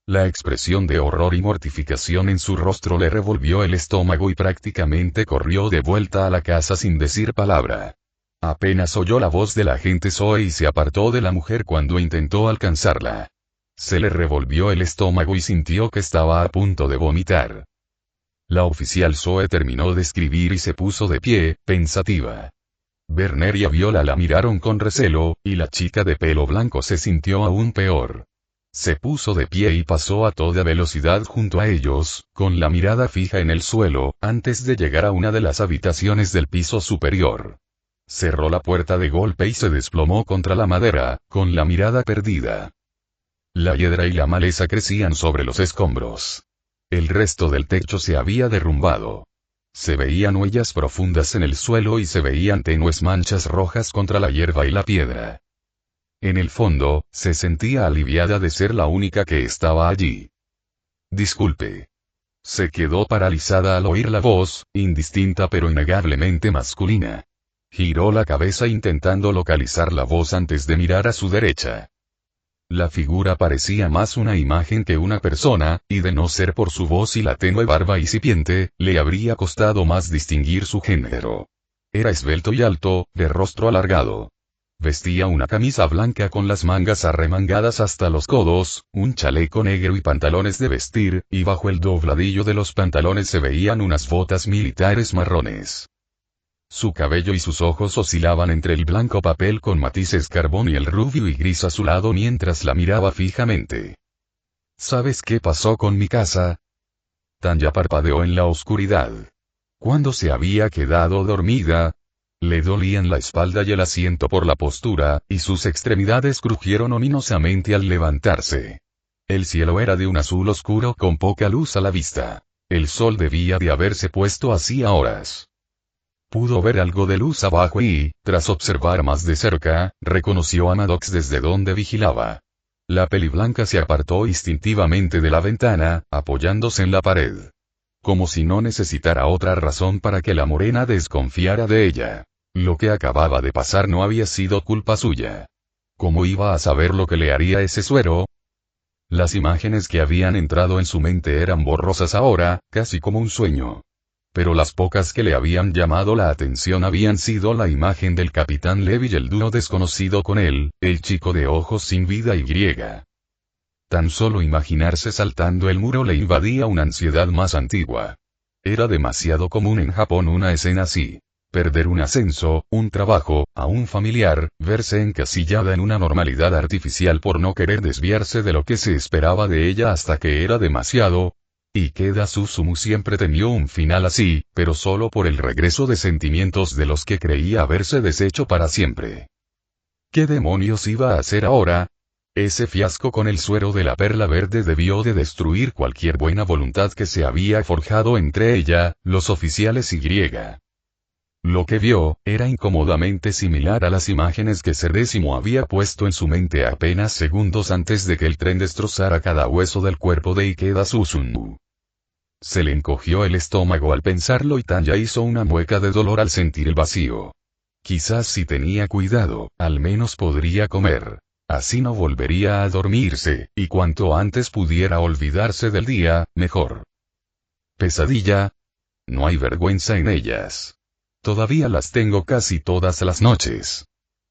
La expresión de horror y mortificación en su rostro le revolvió el estómago y prácticamente corrió de vuelta a la casa sin decir palabra. Apenas oyó la voz de la agente Zoe y se apartó de la mujer cuando intentó alcanzarla. Se le revolvió el estómago y sintió que estaba a punto de vomitar. La oficial Zoe terminó de escribir y se puso de pie, pensativa. Werner y Viola la miraron con recelo, y la chica de pelo blanco se sintió aún peor. Se puso de pie y pasó a toda velocidad junto a ellos, con la mirada fija en el suelo, antes de llegar a una de las habitaciones del piso superior. Cerró la puerta de golpe y se desplomó contra la madera, con la mirada perdida. La hiedra y la maleza crecían sobre los escombros. El resto del techo se había derrumbado. Se veían huellas profundas en el suelo y se veían tenues manchas rojas contra la hierba y la piedra. En el fondo, se sentía aliviada de ser la única que estaba allí. Disculpe. Se quedó paralizada al oír la voz, indistinta pero innegablemente masculina. Giró la cabeza intentando localizar la voz antes de mirar a su derecha. La figura parecía más una imagen que una persona, y de no ser por su voz y la tenue barba incipiente, le habría costado más distinguir su género. Era esbelto y alto, de rostro alargado. Vestía una camisa blanca con las mangas arremangadas hasta los codos, un chaleco negro y pantalones de vestir, y bajo el dobladillo de los pantalones se veían unas botas militares marrones. Su cabello y sus ojos oscilaban entre el blanco papel con matices carbón y el rubio y gris azulado mientras la miraba fijamente. ¿Sabes qué pasó con mi casa? Tanya parpadeó en la oscuridad. ¿Cuándo se había quedado dormida? Le dolían la espalda y el asiento por la postura, y sus extremidades crujieron ominosamente al levantarse. El cielo era de un azul oscuro con poca luz a la vista. El sol debía de haberse puesto hacía horas. Pudo ver algo de luz abajo y, tras observar más de cerca, reconoció a Maddox desde donde vigilaba. La peliblanca se apartó instintivamente de la ventana, apoyándose en la pared. Como si no necesitara otra razón para que la morena desconfiara de ella. Lo que acababa de pasar no había sido culpa suya. ¿Cómo iba a saber lo que le haría ese suero? Las imágenes que habían entrado en su mente eran borrosas ahora, casi como un sueño. Pero las pocas que le habían llamado la atención habían sido la imagen del capitán Levi y el dúo desconocido con él, el chico de ojos sin vida y griega. Tan solo imaginarse saltando el muro le invadía una ansiedad más antigua. Era demasiado común en Japón una escena así. Perder un ascenso, un trabajo, a un familiar, verse encasillada en una normalidad artificial por no querer desviarse de lo que se esperaba de ella hasta que era demasiado. Ikeda Susumu siempre temió un final así, pero solo por el regreso de sentimientos de los que creía haberse deshecho para siempre. ¿Qué demonios iba a hacer ahora? Ese fiasco con el suero de la perla verde debió de destruir cualquier buena voluntad que se había forjado entre ella, los oficiales y griega. Lo que vio, era incómodamente similar a las imágenes que Cerdésimo había puesto en su mente apenas segundos antes de que el tren destrozara cada hueso del cuerpo de Ikeda Suzumu. Se le encogió el estómago al pensarlo y Tanya hizo una mueca de dolor al sentir el vacío. Quizás si tenía cuidado, al menos podría comer. Así no volvería a dormirse, y cuanto antes pudiera olvidarse del día, mejor. ¿Pesadilla? No hay vergüenza en ellas. Todavía las tengo casi todas las noches.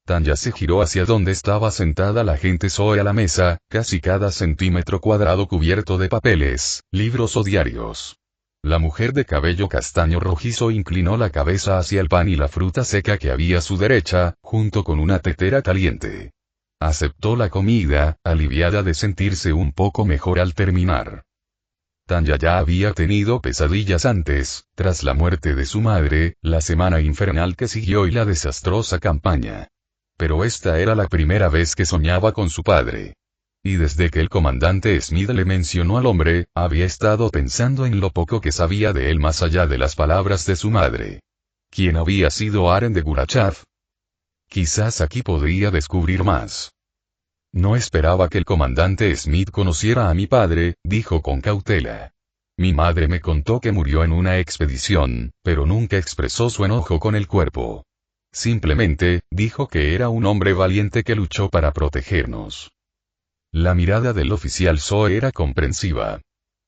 Tanya se giró hacia donde estaba sentada la gente Zoe a la mesa, casi cada centímetro cuadrado cubierto de papeles, libros o diarios. La mujer de cabello castaño rojizo inclinó la cabeza hacia el pan y la fruta seca que había a su derecha, junto con una tetera caliente. Aceptó la comida, aliviada de sentirse un poco mejor al terminar. Tanya ya había tenido pesadillas antes, tras la muerte de su madre, la semana infernal que siguió y la desastrosa campaña. Pero esta era la primera vez que soñaba con su padre. Y desde que el comandante Smith le mencionó al hombre, había estado pensando en lo poco que sabía de él más allá de las palabras de su madre. ¿Quién había sido Aren de Gurachav? Quizás aquí podría descubrir más. No esperaba que el comandante Smith conociera a mi padre, dijo con cautela. Mi madre me contó que murió en una expedición, pero nunca expresó su enojo con el cuerpo. Simplemente, dijo que era un hombre valiente que luchó para protegernos. La mirada del oficial Zoe era comprensiva.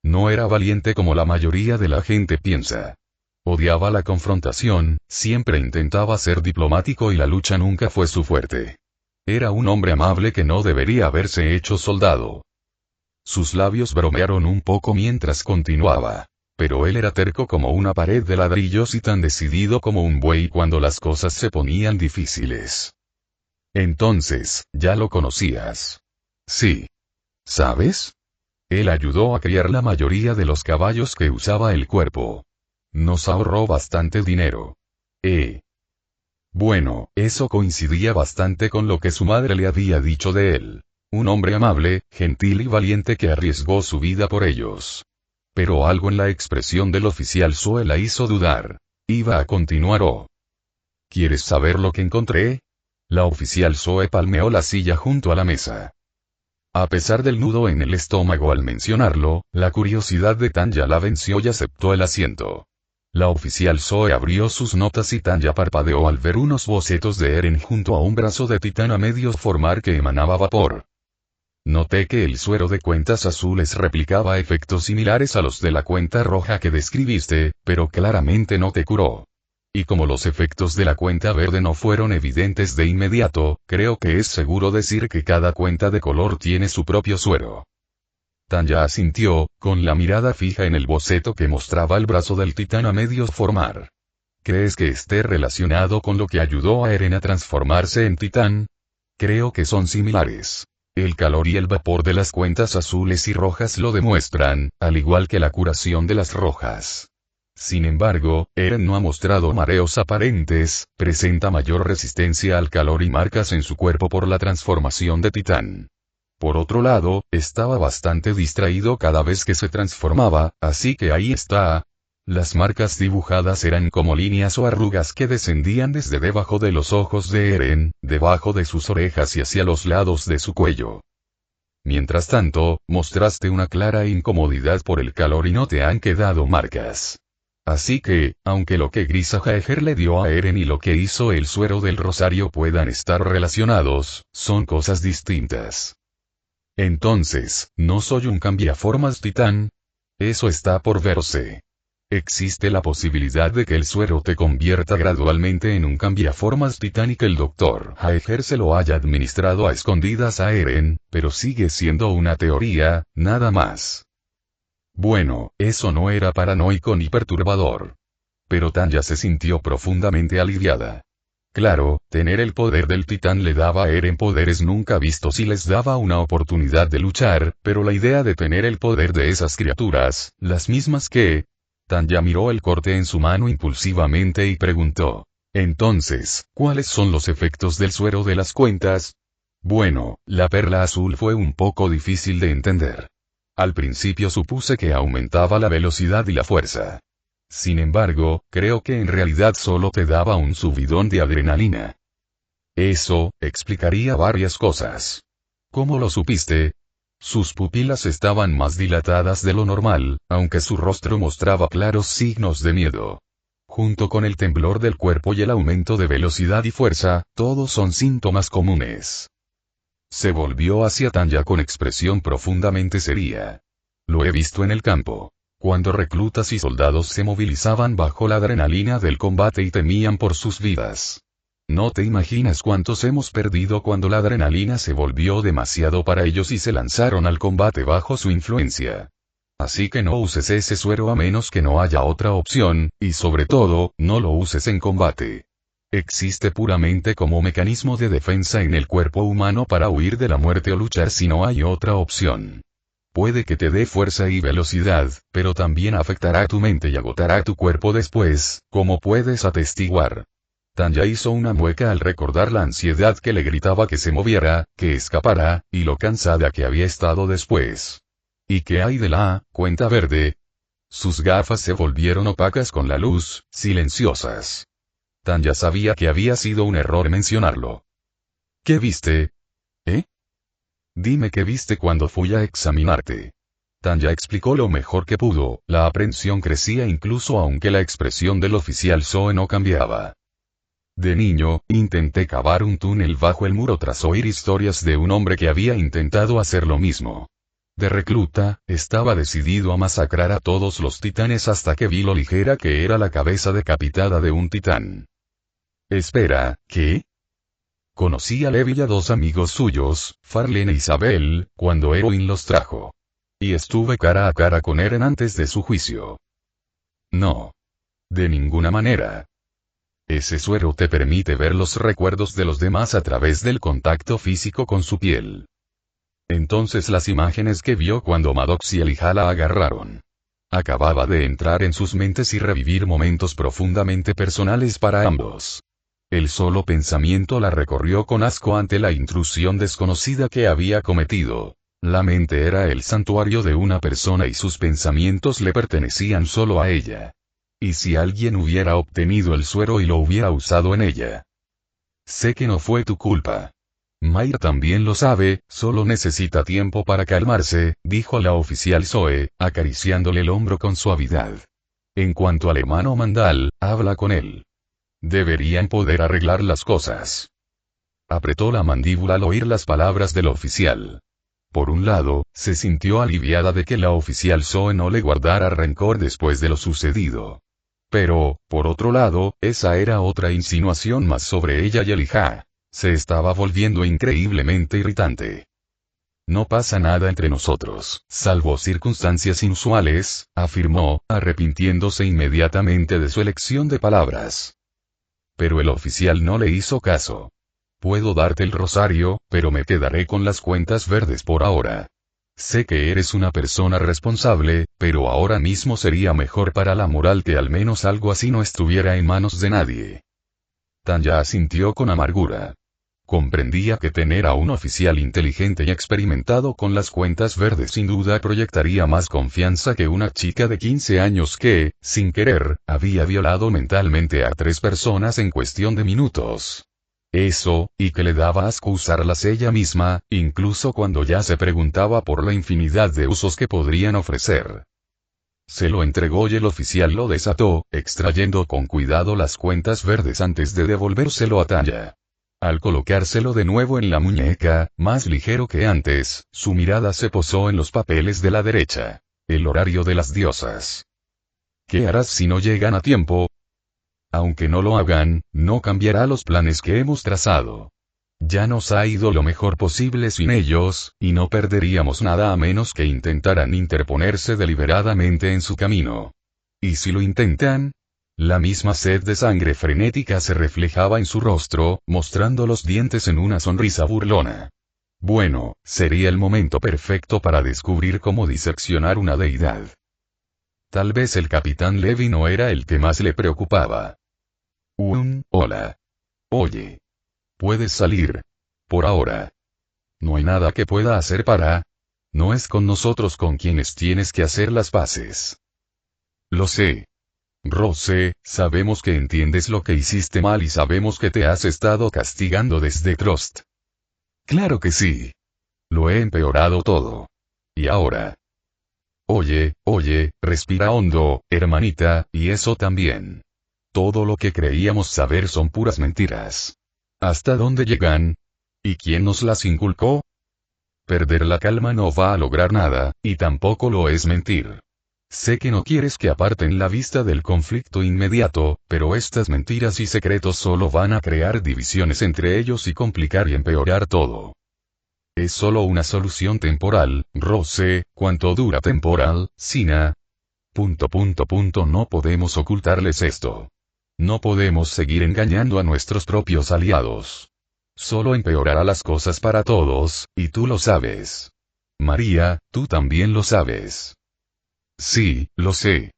No era valiente como la mayoría de la gente piensa. Odiaba la confrontación, siempre intentaba ser diplomático y la lucha nunca fue su fuerte. Era un hombre amable que no debería haberse hecho soldado. Sus labios bromearon un poco mientras continuaba. Pero él era terco como una pared de ladrillos y tan decidido como un buey cuando las cosas se ponían difíciles. Entonces, ya lo conocías. Sí. ¿Sabes? Él ayudó a criar la mayoría de los caballos que usaba el cuerpo. Nos ahorró bastante dinero. Bueno, eso coincidía bastante con lo que su madre le había dicho de él. Un hombre amable, gentil y valiente que arriesgó su vida por ellos. Pero algo en la expresión del oficial Zoe la hizo dudar. Iba a continuar o... ¿Quieres saber lo que encontré? La oficial Zoe palmeó la silla junto a la mesa. A pesar del nudo en el estómago al mencionarlo, la curiosidad de Tanya la venció y aceptó el asiento. La oficial Zoe abrió sus notas y Tanya parpadeó al ver unos bocetos de Eren junto a un brazo de titán a medio formar que emanaba vapor. Noté que el suero de cuentas azules replicaba efectos similares a los de la cuenta roja que describiste, pero claramente no te curó. Y como los efectos de la cuenta verde no fueron evidentes de inmediato, creo que es seguro decir que cada cuenta de color tiene su propio suero. Tanya asintió, con la mirada fija en el boceto que mostraba el brazo del titán a medio formar. ¿Crees que esté relacionado con lo que ayudó a Eren a transformarse en titán? Creo que son similares. El calor y el vapor de las cuentas azules y rojas lo demuestran, al igual que la curación de las rojas. Sin embargo, Eren no ha mostrado mareos aparentes, presenta mayor resistencia al calor y marcas en su cuerpo por la transformación de titán. Por otro lado, estaba bastante distraído cada vez que se transformaba, así que ahí está. Las marcas dibujadas eran como líneas o arrugas que descendían desde debajo de los ojos de Eren, debajo de sus orejas y hacia los lados de su cuello. Mientras tanto, mostraste una clara incomodidad por el calor y no te han quedado marcas. Así que, aunque lo que Grisajaeger le dio a Eren y lo que hizo el suero del Rosario puedan estar relacionados, son cosas distintas. Entonces, ¿no soy un cambiaformas titán? Eso está por verse. Existe la posibilidad de que el suero te convierta gradualmente en un cambiaformas titán y que el Dr. Jaeger se lo haya administrado a escondidas a Eren, pero sigue siendo una teoría, nada más. Bueno, eso no era paranoico ni perturbador. Pero Tanya se sintió profundamente aliviada. Claro, tener el poder del titán le daba a Eren poderes nunca vistos y les daba una oportunidad de luchar, pero la idea de tener el poder de esas criaturas, las mismas que... Tanya miró el corte en su mano impulsivamente y preguntó. Entonces, ¿cuáles son los efectos del suero de las cuentas? Bueno, la perla azul fue un poco difícil de entender. Al principio supuse que aumentaba la velocidad y la fuerza. Sin embargo, creo que en realidad solo te daba un subidón de adrenalina. Eso explicaría varias cosas. ¿Cómo lo supiste? Sus pupilas estaban más dilatadas de lo normal, aunque su rostro mostraba claros signos de miedo. Junto con el temblor del cuerpo y el aumento de velocidad y fuerza, todos son síntomas comunes. Se volvió hacia Tanya con expresión profundamente seria. Lo he visto en el campo. Cuando reclutas y soldados se movilizaban bajo la adrenalina del combate y temían por sus vidas. No te imaginas cuántos hemos perdido cuando la adrenalina se volvió demasiado para ellos y se lanzaron al combate bajo su influencia. Así que no uses ese suero a menos que no haya otra opción, y sobre todo, no lo uses en combate. Existe puramente como mecanismo de defensa en el cuerpo humano para huir de la muerte o luchar si no hay otra opción. Puede que te dé fuerza y velocidad, pero también afectará a tu mente y agotará tu cuerpo después, como puedes atestiguar. Tanya hizo una mueca al recordar la ansiedad que le gritaba que se moviera, que escapara, y lo cansada que había estado después. ¿Y qué hay de la cuenta verde? Sus gafas se volvieron opacas con la luz, silenciosas. Tanya sabía que había sido un error mencionarlo. ¿Qué viste? ¿Eh? Dime qué viste cuando fui a examinarte. Tanya explicó lo mejor que pudo, la aprensión crecía incluso aunque la expresión del oficial Zoe no cambiaba. De niño, intenté cavar un túnel bajo el muro tras oír historias de un hombre que había intentado hacer lo mismo. De recluta, estaba decidido a masacrar a todos los titanes hasta que vi lo ligera que era la cabeza decapitada de un titán. Espera, ¿qué? Conocí a Levi y a dos amigos suyos, Farlen e Isabel, cuando Erwin los trajo. Y estuve cara a cara con Eren antes de su juicio. No. De ninguna manera. Ese suero te permite ver los recuerdos de los demás a través del contacto físico con su piel. Entonces las imágenes que vio cuando Maddox y Elijah la agarraron. Acababa de entrar en sus mentes y revivir momentos profundamente personales para ambos. El solo pensamiento la recorrió con asco ante la intrusión desconocida que había cometido. La mente era el santuario de una persona y sus pensamientos le pertenecían solo a ella. ¿Y si alguien hubiera obtenido el suero y lo hubiera usado en ella? Sé que no fue tu culpa. Mayra también lo sabe, solo necesita tiempo para calmarse, dijo la oficial Zoe, acariciándole el hombro con suavidad. En cuanto al hermano Mandal, habla con él. Deberían poder arreglar las cosas. Apretó la mandíbula al oír las palabras del oficial. Por un lado, se sintió aliviada de que la oficial Zoe no le guardara rencor después de lo sucedido. Pero, por otro lado, esa era otra insinuación más sobre ella y Elijah. Se estaba volviendo increíblemente irritante. No pasa nada entre nosotros, salvo circunstancias inusuales, afirmó, arrepintiéndose inmediatamente de su elección de palabras. Pero el oficial no le hizo caso. Puedo darte el rosario, pero me quedaré con las cuentas verdes por ahora. Sé que eres una persona responsable, pero ahora mismo sería mejor para la moral que al menos algo así no estuviera en manos de nadie. Tanya asintió con amargura. Comprendía que tener a un oficial inteligente y experimentado con las cuentas verdes sin duda proyectaría más confianza que una chica de 15 años que, sin querer, había violado mentalmente a 3 personas en cuestión de minutos. Eso, y que le daba asco usarlas ella misma, incluso cuando ya se preguntaba por la infinidad de usos que podrían ofrecer. Se lo entregó y el oficial lo desató, extrayendo con cuidado las cuentas verdes antes de devolvérselo a Tanya. Al colocárselo de nuevo en la muñeca, más ligero que antes, su mirada se posó en los papeles de la derecha. El horario de las diosas. ¿Qué harás si no llegan a tiempo? Aunque no lo hagan, no cambiará los planes que hemos trazado. Ya nos ha ido lo mejor posible sin ellos, y no perderíamos nada a menos que intentaran interponerse deliberadamente en su camino. ¿Y si lo intentan? La misma sed de sangre frenética se reflejaba en su rostro, mostrando los dientes en una sonrisa burlona. Bueno, sería el momento perfecto para descubrir cómo diseccionar una deidad. Tal vez el capitán Levi no era el que más le preocupaba. Hola. Oye. Puedes salir. Por ahora. No hay nada que pueda hacer para... No es con nosotros con quienes tienes que hacer las paces. Lo sé. Rose, sabemos que entiendes lo que hiciste mal y sabemos que te has estado castigando desde Trust. Claro que sí. Lo he empeorado todo. ¿Y ahora? Oye, respira hondo, hermanita, y eso también. Todo lo que creíamos saber son puras mentiras. ¿Hasta dónde llegan? ¿Y quién nos las inculcó? Perder la calma no va a lograr nada, y tampoco lo es mentir. Sé que no quieres que aparten la vista del conflicto inmediato, pero estas mentiras y secretos solo van a crear divisiones entre ellos y complicar y empeorar todo. Es solo una solución temporal, Rose. ¿Cuánto dura temporal, Sina? No podemos ocultarles esto. No podemos seguir engañando a nuestros propios aliados. Solo empeorará las cosas para todos, y tú lo sabes. María, tú también lo sabes. Sí, lo sé.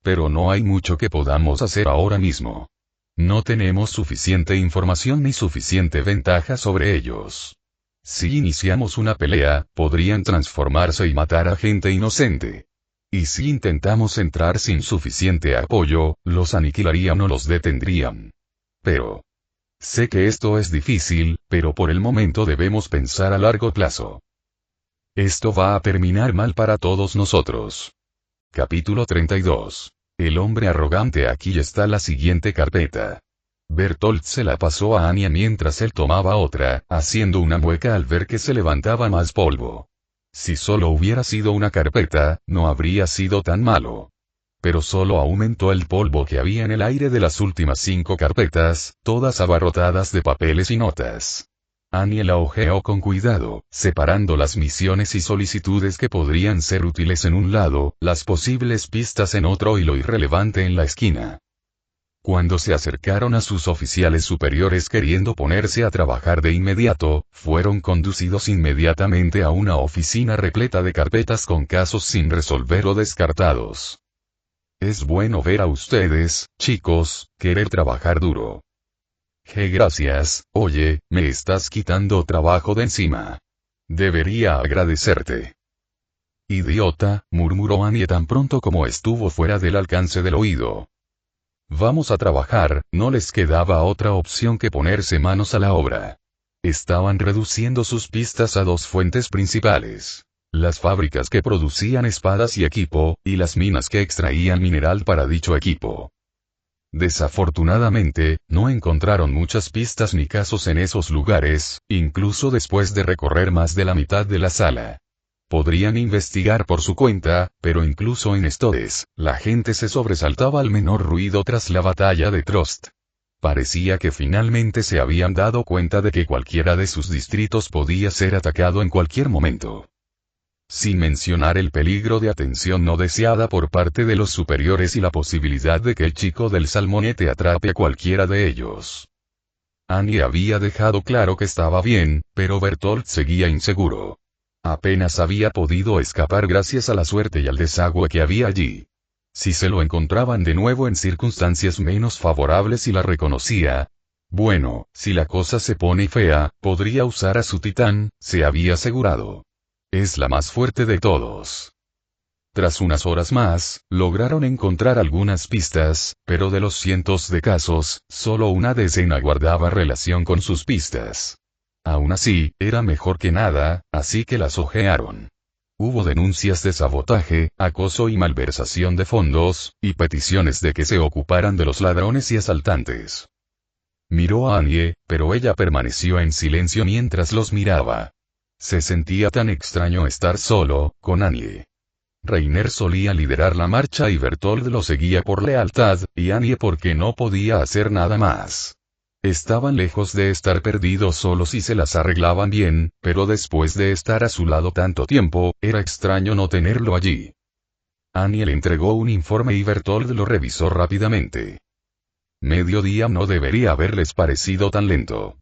Pero no hay mucho que podamos hacer ahora mismo. No tenemos suficiente información ni suficiente ventaja sobre ellos. Si iniciamos una pelea, podrían transformarse y matar a gente inocente. Y si intentamos entrar sin suficiente apoyo, los aniquilarían o los detendrían. Pero... sé que esto es difícil, pero por el momento debemos pensar a largo plazo. Esto va a terminar mal para todos nosotros. Capítulo 32. El hombre arrogante. Aquí está la siguiente carpeta. Bertolt se la pasó a Anya mientras él tomaba otra, haciendo una mueca al ver que se levantaba más polvo. Si solo hubiera sido una carpeta, no habría sido tan malo. Pero solo aumentó el polvo que había en el aire de las últimas 5 carpetas, todas abarrotadas de papeles y notas. Anya la hojeó con cuidado, separando las misiones y solicitudes que podrían ser útiles en un lado, las posibles pistas en otro y lo irrelevante en la esquina. Cuando se acercaron a sus oficiales superiores queriendo ponerse a trabajar de inmediato, fueron conducidos inmediatamente a una oficina repleta de carpetas con casos sin resolver o descartados. Es bueno ver a ustedes, chicos, querer trabajar duro. Gracias. Oye, me estás quitando trabajo de encima. Debería agradecerte. Idiota, murmuró Anya tan pronto como estuvo fuera del alcance del oído. Vamos a trabajar. No les quedaba otra opción que ponerse manos a la obra. Estaban reduciendo sus pistas a 2 fuentes principales. Las fábricas que producían espadas y equipo, y las minas que extraían mineral para dicho equipo. Desafortunadamente, no encontraron muchas pistas ni casos en esos lugares, incluso después de recorrer más de la mitad de la sala. Podrían investigar por su cuenta, pero incluso en Stodes, la gente se sobresaltaba al menor ruido tras la batalla de Trust. Parecía que finalmente se habían dado cuenta de que cualquiera de sus distritos podía ser atacado en cualquier momento. Sin mencionar el peligro de atención no deseada por parte de los superiores y la posibilidad de que el chico del salmonete atrape a cualquiera de ellos. Anya había dejado claro que estaba bien, pero Bertolt seguía inseguro. Apenas había podido escapar gracias a la suerte y al desagüe que había allí. Si se lo encontraban de nuevo en circunstancias menos favorables y la reconocía. Bueno, si la cosa se pone fea, podría usar a su titán, se había asegurado. Es la más fuerte de todos. Tras unas horas más, lograron encontrar algunas pistas, pero de los cientos de casos, solo una decena guardaba relación con sus pistas. Aún así, era mejor que nada, así que las hojearon. Hubo denuncias de sabotaje, acoso y malversación de fondos, y peticiones de que se ocuparan de los ladrones y asaltantes. Miró a Anya, pero ella permaneció en silencio mientras los miraba. Se sentía tan extraño estar solo, con Anya. Reiner solía liderar la marcha y Bertolt lo seguía por lealtad, y Anya porque no podía hacer nada más. Estaban lejos de estar perdidos solos y se las arreglaban bien, pero después de estar a su lado tanto tiempo, era extraño no tenerlo allí. Anya le entregó un informe y Bertolt lo revisó rápidamente. Mediodía no debería haberles parecido tan lento.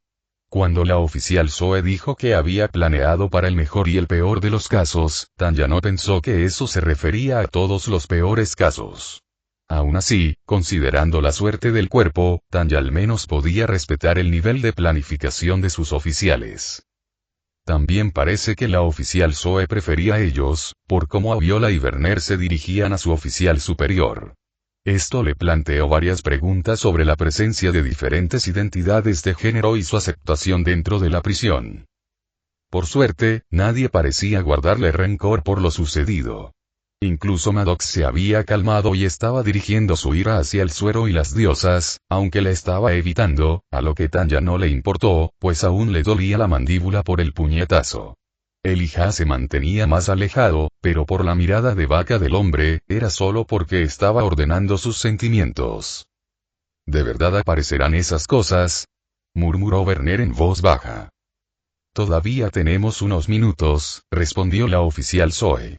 Cuando la oficial Zoe dijo que había planeado para el mejor y el peor de los casos, Tanya no pensó que eso se refería a todos los peores casos. Aún así, considerando la suerte del cuerpo, Tanya al menos podía respetar el nivel de planificación de sus oficiales. También parece que la oficial Zoe prefería a ellos, por cómo Aviola y Werner se dirigían a su oficial superior. Esto le planteó varias preguntas sobre la presencia de diferentes identidades de género y su aceptación dentro de la prisión. Por suerte, nadie parecía guardarle rencor por lo sucedido. Incluso Maddox se había calmado y estaba dirigiendo su ira hacia el suero y las diosas, aunque la estaba evitando, a lo que Tanya no le importó, pues aún le dolía la mandíbula por el puñetazo. Elijah se mantenía más alejado, pero por la mirada de vaca del hombre, era solo porque estaba ordenando sus sentimientos. ¿De verdad aparecerán esas cosas?, murmuró Werner en voz baja. Todavía tenemos unos minutos, respondió la oficial Zoe.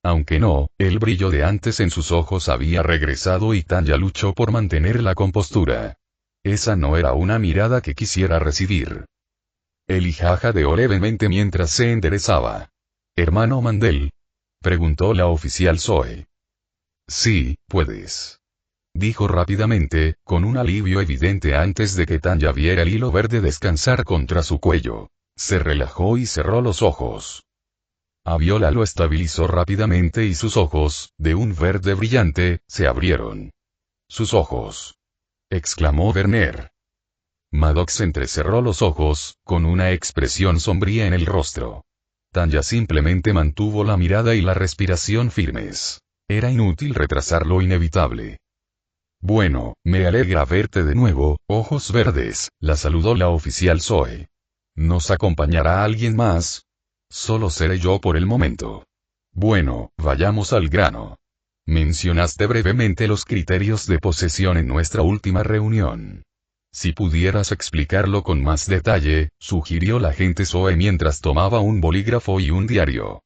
Aunque no, el brillo de antes en sus ojos había regresado y Tanya luchó por mantener la compostura. Esa no era una mirada que quisiera recibir. Elijah jadeó levemente mientras se enderezaba. «¿Hermano Mandel?», preguntó la oficial Zoe. «Sí, puedes», dijo rápidamente, con un alivio evidente antes de que Tanya viera el hilo verde descansar contra su cuello. Se relajó y cerró los ojos. Aviola lo estabilizó rápidamente y sus ojos, de un verde brillante, se abrieron. «¡Sus ojos!», exclamó Werner. Maddox entrecerró los ojos, con una expresión sombría en el rostro. Tanya simplemente mantuvo la mirada y la respiración firmes. Era inútil retrasar lo inevitable. «Bueno, me alegra verte de nuevo, ojos verdes», la saludó la oficial Zoe. «¿Nos acompañará alguien más?». «Solo seré yo por el momento». «Bueno, vayamos al grano. Mencionaste brevemente los criterios de posesión en nuestra última reunión. Si pudieras explicarlo con más detalle», sugirió la agente Zoe mientras tomaba un bolígrafo y un diario.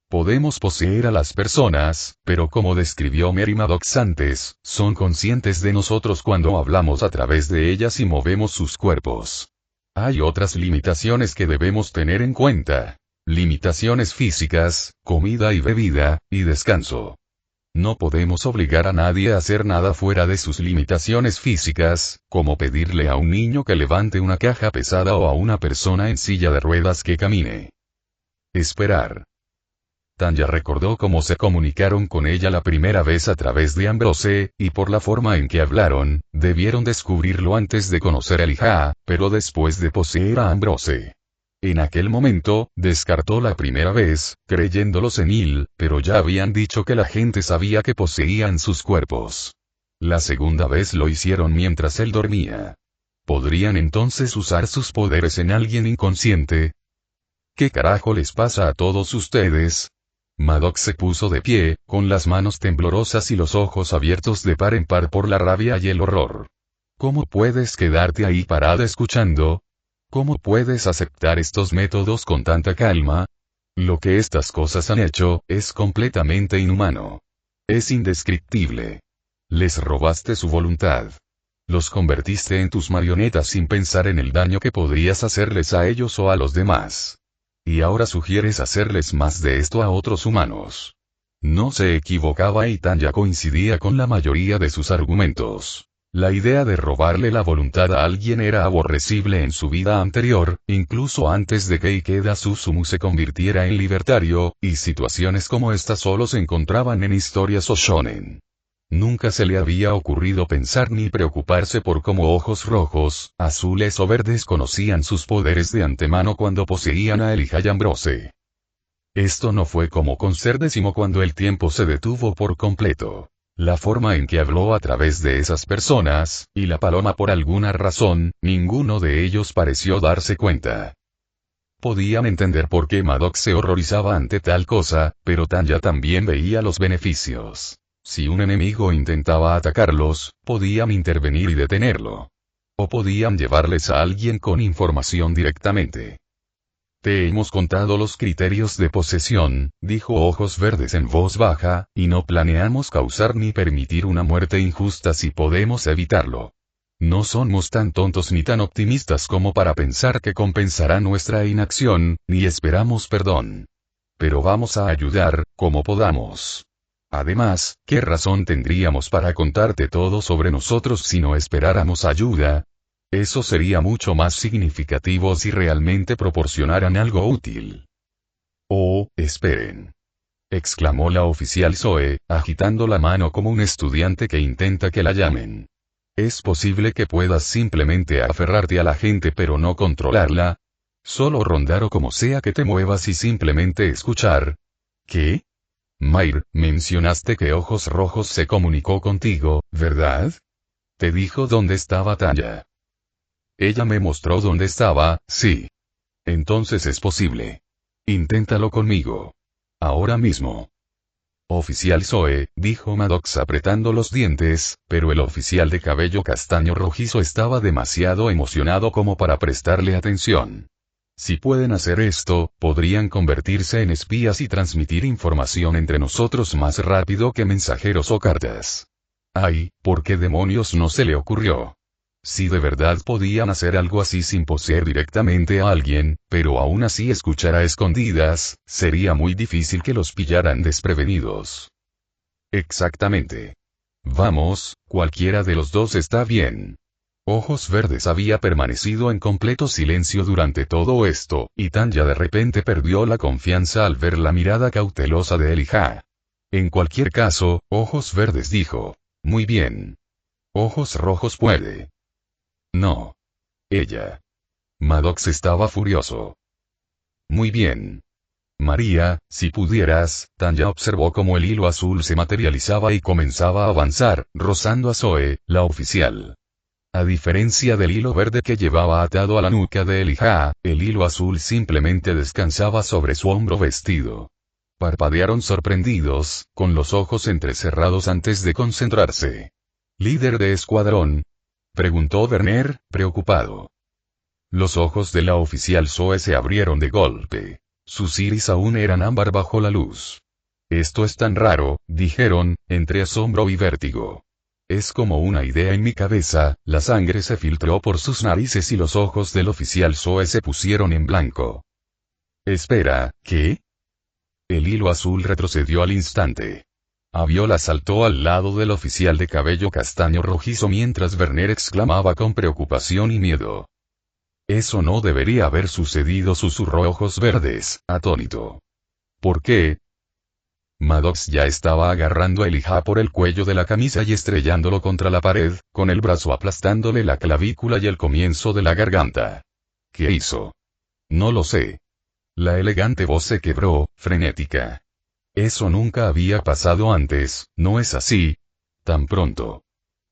«Podemos poseer a las personas, pero como describió Mary Maddox antes, son conscientes de nosotros cuando hablamos a través de ellas y movemos sus cuerpos. Hay otras limitaciones que debemos tener en cuenta. Limitaciones físicas, comida y bebida, y descanso. No podemos obligar a nadie a hacer nada fuera de sus limitaciones físicas, como pedirle a un niño que levante una caja pesada o a una persona en silla de ruedas que camine. Esperar». Tanya recordó cómo se comunicaron con ella la primera vez a través de Ambrose, y por la forma en que hablaron, debieron descubrirlo antes de conocer a Elijah, pero después de poseer a Ambrose. En aquel momento, descartó la primera vez, creyéndolo senil, pero ya habían dicho que la gente sabía que poseían sus cuerpos. La segunda vez lo hicieron mientras él dormía. ¿Podrían entonces usar sus poderes en alguien inconsciente? ¿Qué carajo les pasa a todos ustedes? Maddox se puso de pie, con las manos temblorosas y los ojos abiertos de par en par por la rabia y el horror. ¿Cómo puedes quedarte ahí parada escuchando? ¿Cómo puedes aceptar estos métodos con tanta calma? Lo que estas cosas han hecho, es completamente inhumano. Es indescriptible. Les robaste su voluntad. Los convertiste en tus marionetas sin pensar en el daño que podrías hacerles a ellos o a los demás. Y ahora sugieres hacerles más de esto a otros humanos. No se equivocaba y Tanya coincidía con la mayoría de sus argumentos. La idea de robarle la voluntad a alguien era aborrecible en su vida anterior, incluso antes de que Ikeda Suzumu se convirtiera en libertario, y situaciones como esta solo se encontraban en historias o shonen. Nunca se le había ocurrido pensar ni preocuparse por cómo ojos rojos, azules o verdes conocían sus poderes de antemano cuando poseían a Elijah y Ambrose. Esto no fue como con Ser Décimo cuando el tiempo se detuvo por completo. La forma en que habló a través de esas personas, y la paloma por alguna razón, ninguno de ellos pareció darse cuenta. Podían entender por qué Maddox se horrorizaba ante tal cosa, pero Tanya también veía los beneficios. Si un enemigo intentaba atacarlos, podían intervenir y detenerlo. O podían llevarles a alguien con información directamente. Te hemos contado los criterios de posesión, dijo Ojos Verdes en voz baja, y no planeamos causar ni permitir una muerte injusta si podemos evitarlo. No somos tan tontos ni tan optimistas como para pensar que compensará nuestra inacción, ni esperamos perdón. Pero vamos a ayudar, como podamos. Además, ¿qué razón tendríamos para contarte todo sobre nosotros si no esperáramos ayuda? Eso sería mucho más significativo si realmente proporcionaran algo útil. Oh, esperen, exclamó la oficial Zoe, agitando la mano como un estudiante que intenta que la llamen. ¿Es posible que puedas simplemente aferrarte a la gente pero no controlarla? Solo rondar o como sea que te muevas y simplemente escuchar. ¿Qué? Mayr, mencionaste que Ojos Rojos se comunicó contigo, ¿verdad? Te dijo dónde estaba Tanya. Ella me mostró dónde estaba, sí. Entonces es posible. Inténtalo conmigo. Ahora mismo. Oficial Zoe, dijo Maddox apretando los dientes, pero el oficial de cabello castaño rojizo estaba demasiado emocionado como para prestarle atención. Si pueden hacer esto, podrían convertirse en espías y transmitir información entre nosotros más rápido que mensajeros o cartas. Ay, ¿por qué demonios no se le ocurrió? Si de verdad podían hacer algo así sin poseer directamente a alguien, pero aún así escuchar a escondidas, sería muy difícil que los pillaran desprevenidos. Exactamente. Vamos, cualquiera de los dos está bien. Ojos Verdes había permanecido en completo silencio durante todo esto, y Tanya de repente perdió la confianza al ver la mirada cautelosa de Elijah. En cualquier caso, Ojos Verdes dijo, muy bien. Ojos Rojos puede. No. Ella. Maddox estaba furioso. Muy bien. María, si pudieras, Tanya observó cómo el hilo azul se materializaba y comenzaba a avanzar, rozando a Zoe, la oficial. A diferencia del hilo verde que llevaba atado a la nuca de Elijah, el hilo azul simplemente descansaba sobre su hombro vestido. Parpadearon sorprendidos, con los ojos entrecerrados antes de concentrarse. ¿Líder de escuadrón? Preguntó Werner, preocupado. Los ojos de la oficial Zoe se abrieron de golpe. Sus iris aún eran ámbar bajo la luz. Esto es tan raro, dijeron, entre asombro y vértigo. Es como una idea en mi cabeza, la sangre se filtró por sus narices y los ojos del oficial Zoe se pusieron en blanco. Espera, ¿qué? El hilo azul retrocedió al instante. Aviola saltó al lado del oficial de cabello castaño rojizo mientras Werner exclamaba con preocupación y miedo. Eso no debería haber sucedido, susurró Ojos Verdes, atónito. ¿Por qué? Maddox ya estaba agarrando a Elijah por el cuello de la camisa y estrellándolo contra la pared, con el brazo aplastándole la clavícula y el comienzo de la garganta. ¿Qué hizo? No lo sé. La elegante voz se quebró, frenética. Eso nunca había pasado antes, ¿no es así? Tan pronto.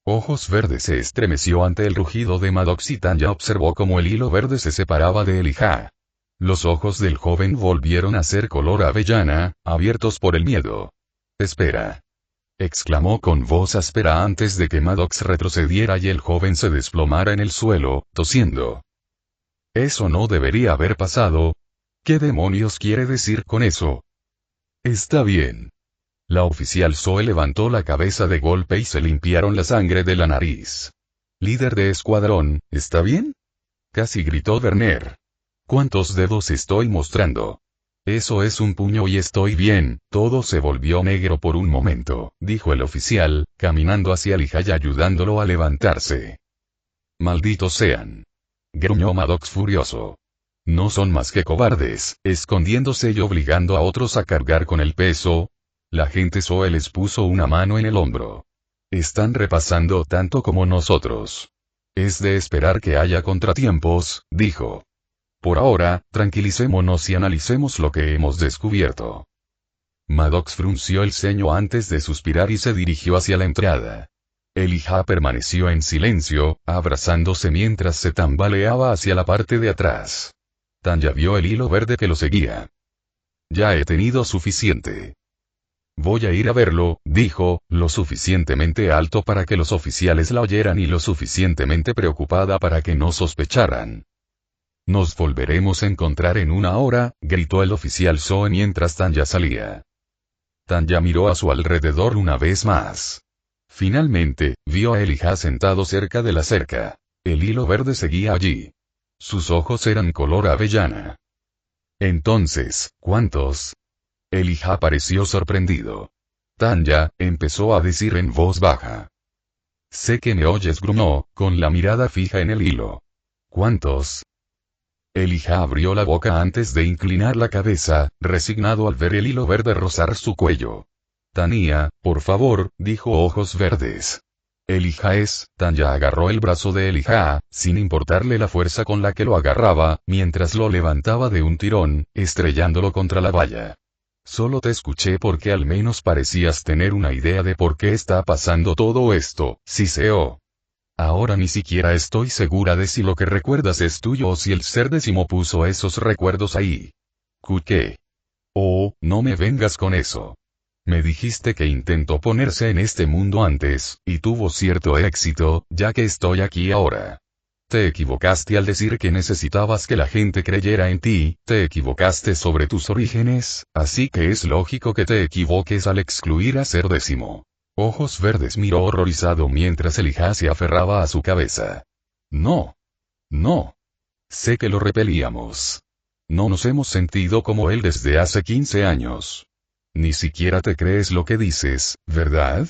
Ojos Verdes se estremeció ante el rugido de Maddox y Tanya observó cómo el hilo verde se separaba de Elijah. Los ojos del joven volvieron a ser color avellana, abiertos por el miedo. Espera. Exclamó con voz áspera antes de que Maddox retrocediera y el joven se desplomara en el suelo, tosiendo. Eso no debería haber pasado. ¿Qué demonios quiere decir con eso? Está bien. La oficial Zoe levantó la cabeza de golpe y se limpiaron la sangre de la nariz. Líder de escuadrón, ¿está bien? Casi gritó Werner. ¿Cuántos dedos estoy mostrando? Eso es un puño y estoy bien. Todo se volvió negro por un momento, dijo el oficial, caminando hacia Elijah y ayudándolo a levantarse. Malditos sean. Gruñó Maddox furioso. No son más que cobardes, escondiéndose y obligando a otros a cargar con el peso. La gente Zoe les puso una mano en el hombro. Están repasando tanto como nosotros. Es de esperar que haya contratiempos, dijo. Por ahora, tranquilicémonos y analicemos lo que hemos descubierto. Maddox frunció el ceño antes de suspirar y se dirigió hacia la entrada. Elijah permaneció en silencio, abrazándose mientras se tambaleaba hacia la parte de atrás. Tanya vio el hilo verde que lo seguía. Ya he tenido suficiente. Voy a ir a verlo, dijo, lo suficientemente alto para que los oficiales la oyeran y lo suficientemente preocupada para que no sospecharan. Nos volveremos a encontrar en una hora, gritó el oficial Zoe mientras Tanya salía. Tanya miró a su alrededor una vez más. Finalmente, vio a Elijah sentado cerca de la cerca. El hilo verde seguía allí. Sus ojos eran color avellana. Entonces, ¿cuántos? Elijah pareció sorprendido. Tanya, empezó a decir en voz baja. Sé que me oyes, gruñó, con la mirada fija en el hilo. ¿Cuántos? Elijah abrió la boca antes de inclinar la cabeza, resignado al ver el hilo verde rozar su cuello. Tanya, por favor, dijo Ojos Verdes. Elijah es. Tanya agarró el brazo de Elijah, sin importarle la fuerza con la que lo agarraba, mientras lo levantaba de un tirón, estrellándolo contra la valla. Solo te escuché porque al menos parecías tener una idea de por qué está pasando todo esto, Siseo. Ahora ni siquiera estoy segura de si lo que recuerdas es tuyo o si el ser décimo puso esos recuerdos ahí. ¿Qué? Oh, no me vengas con eso. Me dijiste que intentó ponerse en este mundo antes, y tuvo cierto éxito, ya que estoy aquí ahora. Te equivocaste al decir que necesitabas que la gente creyera en ti, te equivocaste sobre tus orígenes, así que es lógico que te equivoques al excluir a ser décimo. Ojos Verdes miró horrorizado mientras Elijah se aferraba a su cabeza. No. No. Sé que lo repelíamos. No nos hemos sentido como él desde hace 15 años. Ni siquiera te crees lo que dices, ¿verdad?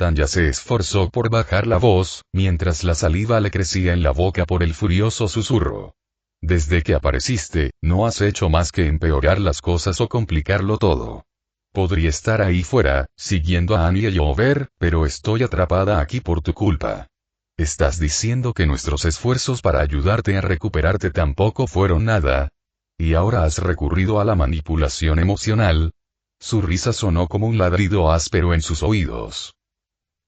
Tanya se esforzó por bajar la voz, mientras la saliva le crecía en la boca por el furioso susurro. Desde que apareciste, no has hecho más que empeorar las cosas o complicarlo todo. Podría estar ahí fuera, siguiendo a Annie y Over, pero estoy atrapada aquí por tu culpa. ¿Estás diciendo que nuestros esfuerzos para ayudarte a recuperarte tampoco fueron nada? ¿Y ahora has recurrido a la manipulación emocional? Su risa sonó como un ladrido áspero en sus oídos.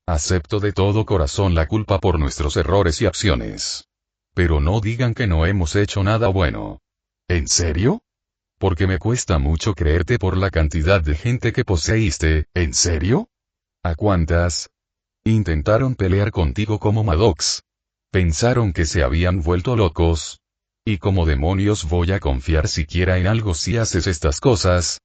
Acepto de todo corazón la culpa por nuestros errores y acciones. Pero no digan que no hemos hecho nada bueno. ¿En serio? Porque me cuesta mucho creerte por la cantidad de gente que poseíste, ¿en serio? ¿A cuántas? Intentaron pelear contigo como Maddox. Pensaron que se habían vuelto locos. ¿Y cómo demonios voy a confiar siquiera en algo si haces estas cosas?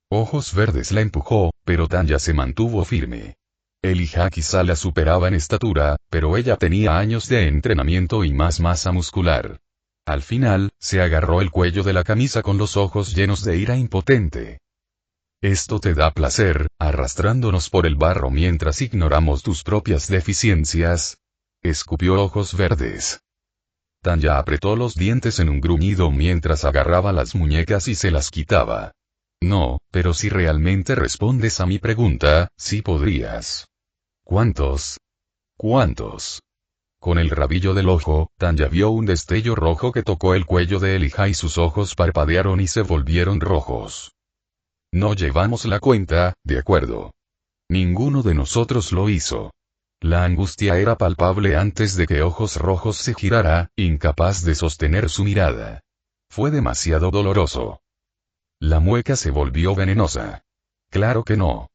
Ojos Verdes la empujó, pero Tanya se mantuvo firme. Elijah quizá la superaba en estatura, pero ella tenía años de entrenamiento y más masa muscular. Al final, se agarró el cuello de la camisa con los ojos llenos de ira impotente. Esto te da placer, arrastrándonos por el barro mientras ignoramos tus propias deficiencias. Escupió Ojos Verdes. Tanya apretó los dientes en un gruñido mientras agarraba las muñecas y se las quitaba. No, pero si realmente respondes a mi pregunta, sí podrías. ¿Cuántos? ¿Cuántos? Con el rabillo del ojo, Tanya vio un destello rojo que tocó el cuello de Elijah y sus ojos parpadearon y se volvieron rojos. No llevamos la cuenta, de acuerdo. Ninguno de nosotros lo hizo. La angustia era palpable antes de que Ojos Rojos se girara, incapaz de sostener su mirada. Fue demasiado doloroso. La mueca se volvió venenosa. Claro que no.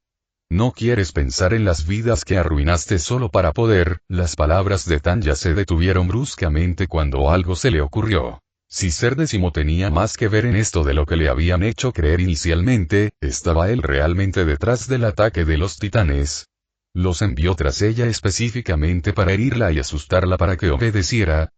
No quieres pensar en las vidas que arruinaste solo para poder. Las palabras de Tanya se detuvieron bruscamente cuando algo se le ocurrió. Si Ser Décimo tenía más que ver en esto de lo que le habían hecho creer inicialmente, ¿estaba él realmente detrás del ataque de los titanes? Los envió tras ella específicamente para herirla y asustarla para que obedeciera.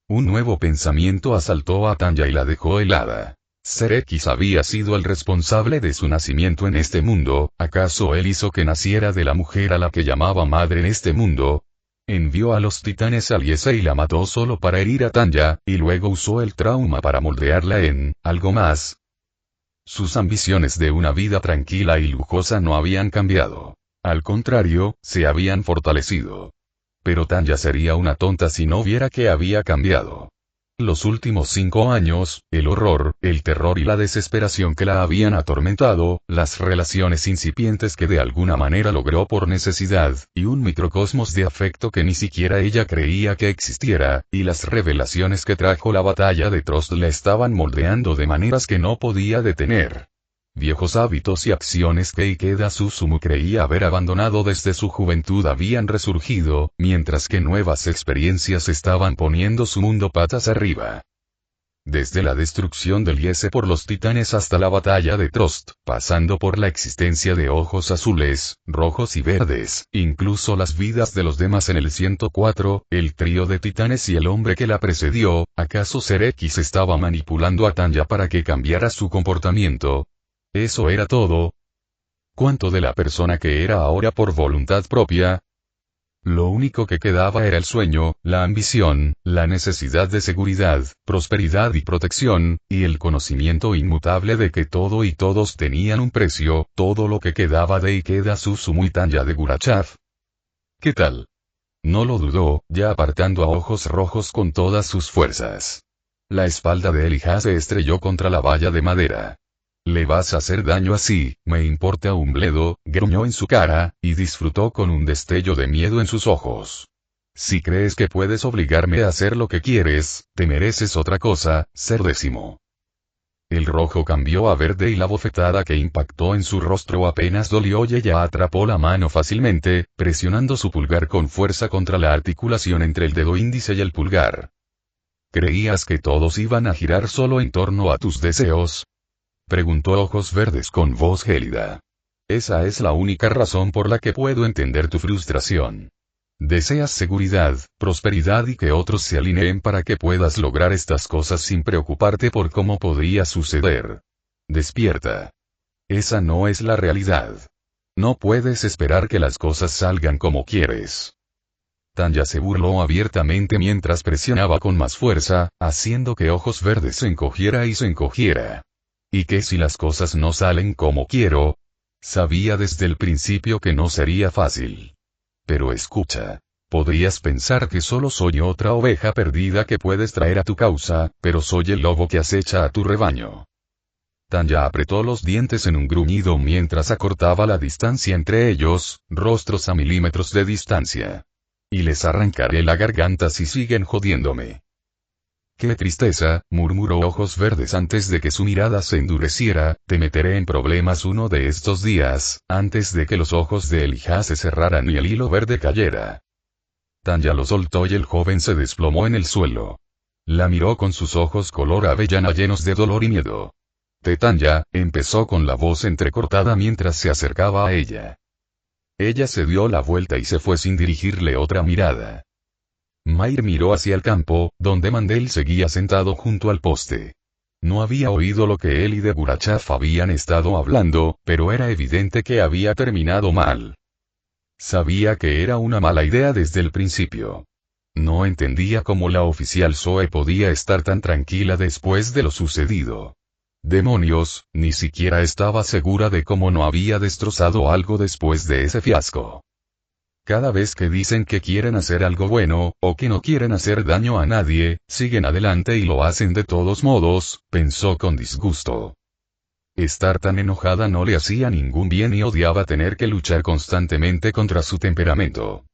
Un nuevo pensamiento asaltó a Tanya y la dejó helada. Ser X había sido el responsable de su nacimiento en este mundo. ¿Acaso él hizo que naciera de la mujer a la que llamaba madre en este mundo? Envió a los titanes a Liesa y la mató solo para herir a Tanya, y luego usó el trauma para moldearla en algo más. Sus ambiciones de una vida tranquila y lujosa no habían cambiado. Al contrario, se habían fortalecido. Pero Tanya sería una tonta si no viera que había cambiado. Los últimos 5 años, el horror, el terror y la desesperación que la habían atormentado, las relaciones incipientes que de alguna manera logró por necesidad, y un microcosmos de afecto que ni siquiera ella creía que existiera, y las revelaciones que trajo la batalla de Trost la estaban moldeando de maneras que no podía detener. Viejos hábitos y acciones que Ikeda Suzumu creía haber abandonado desde su juventud habían resurgido, mientras que nuevas experiencias estaban poniendo su mundo patas arriba. Desde la destrucción del Liese por los titanes hasta la batalla de Trost, pasando por la existencia de ojos azules, rojos y verdes, incluso las vidas de los demás en el 104, el trío de titanes y el hombre que la precedió, ¿acaso Ser X estaba manipulando a Tanya para que cambiara su comportamiento? ¿Eso era todo? ¿Cuánto de la persona que era ahora por voluntad propia? Lo único que quedaba era el sueño, la ambición, la necesidad de seguridad, prosperidad y protección, y el conocimiento inmutable de que todo y todos tenían un precio, todo lo que quedaba de Ikeda Suzumu y Tanya de Gurachav. ¿Qué tal? No lo dudó, ya apartando a Ojos Rojos con todas sus fuerzas. La espalda de Elijah se estrelló contra la valla de madera. «Le vas a hacer daño así, me importa un bledo», gruñó en su cara, y disfrutó con un destello de miedo en sus ojos. «Si crees que puedes obligarme a hacer lo que quieres, te mereces otra cosa, ser décimo». El rojo cambió a verde y la bofetada que impactó en su rostro apenas dolió y ella atrapó la mano fácilmente, presionando su pulgar con fuerza contra la articulación entre el dedo índice y el pulgar. «¿Creías que todos iban a girar solo en torno a tus deseos?», preguntó Ojos Verdes con voz gélida. «Esa es la única razón por la que puedo entender tu frustración. Deseas seguridad, prosperidad y que otros se alineen para que puedas lograr estas cosas sin preocuparte por cómo podría suceder. Despierta. Esa no es la realidad. No puedes esperar que las cosas salgan como quieres». Tanya se burló abiertamente mientras presionaba con más fuerza, haciendo que Ojos Verdes se encogiera y se encogiera. ¿Y qué si las cosas no salen como quiero? Sabía desde el principio que no sería fácil. Pero escucha. Podrías pensar que solo soy otra oveja perdida que puedes traer a tu causa, pero soy el lobo que acecha a tu rebaño. Tanya apretó los dientes en un gruñido mientras acortaba la distancia entre ellos, rostros a milímetros de distancia. Y les arrancaré la garganta si siguen jodiéndome. «Qué tristeza», murmuró Ojos Verdes antes de que su mirada se endureciera, «te meteré en problemas uno de estos días», antes de que los ojos de Elijah se cerraran y el hilo verde cayera. Tanya lo soltó y el joven se desplomó en el suelo. La miró con sus ojos color avellana llenos de dolor y miedo. «Tanya», empezó con la voz entrecortada mientras se acercaba a ella. Ella se dio la vuelta y se fue sin dirigirle otra mirada. Mayr miró hacia el campo, donde Mandel seguía sentado junto al poste. No había oído lo que él y de Gurachav habían estado hablando, pero era evidente que había terminado mal. Sabía que era una mala idea desde el principio. No entendía cómo la oficial Zoe podía estar tan tranquila después de lo sucedido. Demonios, ni siquiera estaba segura de cómo no había destrozado algo después de ese fiasco. Cada vez que dicen que quieren hacer algo bueno, o que no quieren hacer daño a nadie, siguen adelante y lo hacen de todos modos, pensó con disgusto. Estar tan enojada no le hacía ningún bien y odiaba tener que luchar constantemente contra su temperamento.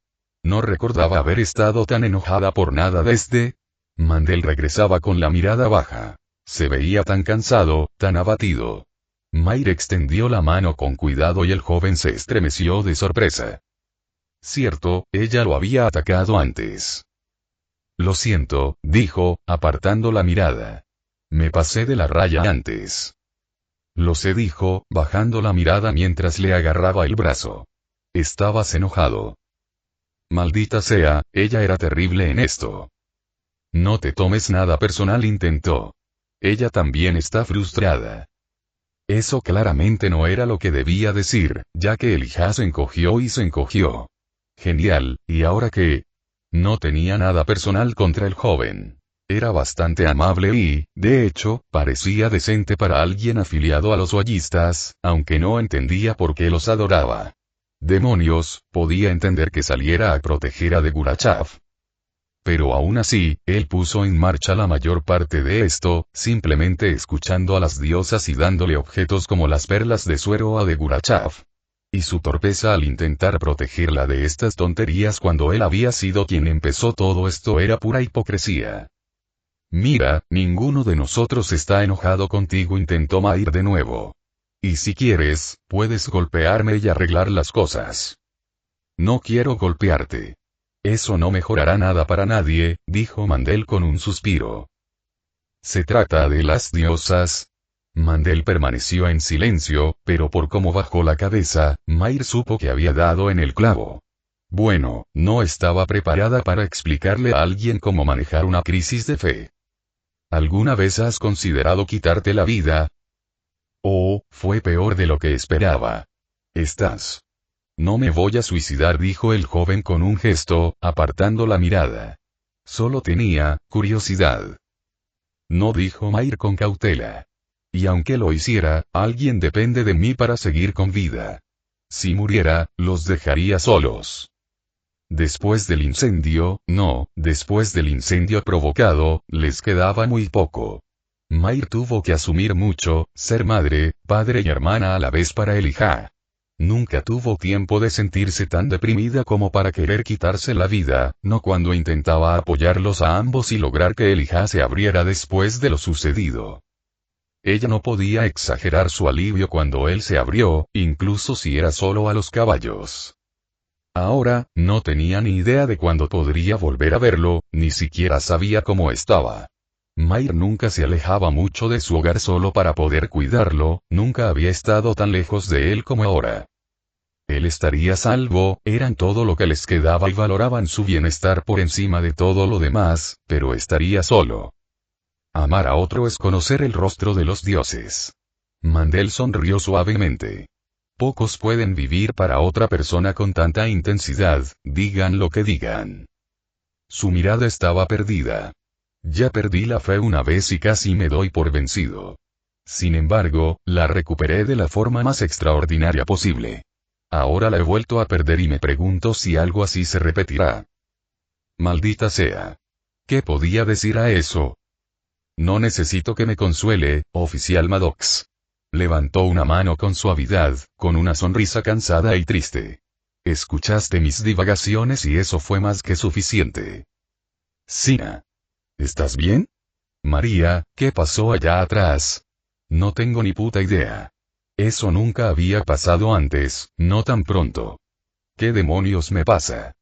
No recordaba haber estado tan enojada por nada desde... Mandel regresaba con la mirada baja. Se veía tan cansado, tan abatido. Mayr extendió la mano con cuidado y el joven se estremeció de sorpresa. Cierto, ella lo había atacado antes. «Lo siento», dijo, apartando la mirada. «Me pasé de la raya antes». «Lo sé», dijo, bajando la mirada mientras le agarraba el brazo. «Estabas enojado». «Maldita sea, ella era terrible en esto». «No te tomes nada personal», intentó. «Ella también está frustrada». Eso claramente no era lo que debía decir, ya que Elijah se encogió y se encogió. Genial, ¿y ahora qué? No tenía nada personal contra el joven. Era bastante amable y, de hecho, parecía decente para alguien afiliado a los Wallistas, aunque no entendía por qué los adoraba. Demonios, podía entender que saliera a proteger a de Gurachav. Pero aún así, él puso en marcha la mayor parte de esto, simplemente escuchando a las diosas y dándole objetos como las perlas de suero a de Gurachav. Y su torpeza al intentar protegerla de estas tonterías cuando él había sido quien empezó todo esto era pura hipocresía. «Mira, ninguno de nosotros está enojado contigo», intentó Mayr de nuevo. «Y si quieres, puedes golpearme y arreglar las cosas». «No quiero golpearte». «Eso no mejorará nada para nadie», dijo Mandel con un suspiro. «Se trata de las diosas». Mandel permaneció en silencio, pero por cómo bajó la cabeza, Mayr supo que había dado en el clavo. Bueno, no estaba preparada para explicarle a alguien cómo manejar una crisis de fe. ¿Alguna vez has considerado quitarte la vida? Oh, fue peor de lo que esperaba. Estás No me voy a suicidar, dijo el joven con un gesto, apartando la mirada. Solo tenía curiosidad. No, dijo Mayr con cautela. Y aunque lo hiciera, alguien depende de mí para seguir con vida. Si muriera, los dejaría solos. Después del incendio, después del incendio provocado, les quedaba muy poco. Mayr tuvo que asumir mucho, ser madre, padre y hermana a la vez para Elijah. Nunca tuvo tiempo de sentirse tan deprimida como para querer quitarse la vida, no cuando intentaba apoyarlos a ambos y lograr que Elijah se abriera después de lo sucedido. Ella no podía exagerar su alivio cuando él se abrió, incluso si era solo a los caballos. Ahora, no tenía ni idea de cuándo podría volver a verlo, ni siquiera sabía cómo estaba. Mayr nunca se alejaba mucho de su hogar solo para poder cuidarlo, nunca había estado tan lejos de él como ahora. Él estaría salvo, eran todo lo que les quedaba y valoraban su bienestar por encima de todo lo demás, pero estaría solo. Amar a otro es conocer el rostro de los dioses. Mandel sonrió suavemente. Pocos pueden vivir para otra persona con tanta intensidad, digan lo que digan. Su mirada estaba perdida. Ya perdí la fe una vez y casi me doy por vencido. Sin embargo, la recuperé de la forma más extraordinaria posible. Ahora la he vuelto a perder y me pregunto si algo así se repetirá. Maldita sea. ¿Qué podía decir a eso? No necesito que me consuele, oficial Maddox. Levantó una mano con suavidad, con una sonrisa cansada y triste. Escuchaste mis divagaciones y eso fue más que suficiente. Sina. ¿Estás bien? María, ¿qué pasó allá atrás? No tengo ni puta idea. Eso nunca había pasado antes, no tan pronto. ¿Qué demonios me pasa?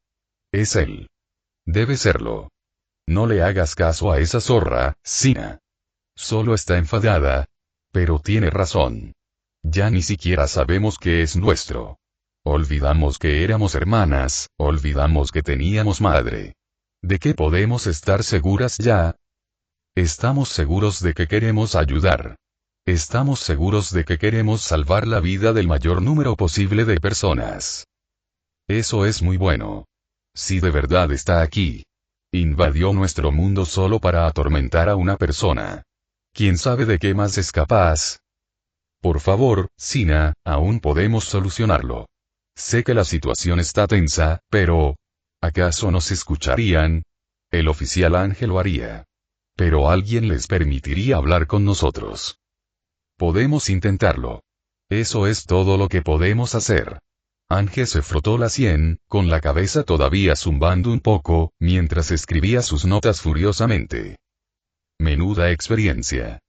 Es él. Debe serlo. No le hagas caso a esa zorra, Sina. Solo está enfadada. Pero tiene razón. Ya ni siquiera sabemos qué es nuestro. Olvidamos que éramos hermanas, olvidamos que teníamos madre. ¿De qué podemos estar seguras ya? Estamos seguros de que queremos ayudar. Estamos seguros de que queremos salvar la vida del mayor número posible de personas. Eso es muy bueno. Si de verdad está aquí. Invadió nuestro mundo solo para atormentar a una persona. ¿Quién sabe de qué más es capaz? Por favor, Sina, aún podemos solucionarlo. Sé que la situación está tensa, pero... ¿acaso nos escucharían? El oficial Ángel lo haría. Pero alguien les permitiría hablar con nosotros. Podemos intentarlo. Eso es todo lo que podemos hacer. Ángel se frotó la sien, con la cabeza todavía zumbando un poco, mientras escribía sus notas furiosamente. Menuda experiencia.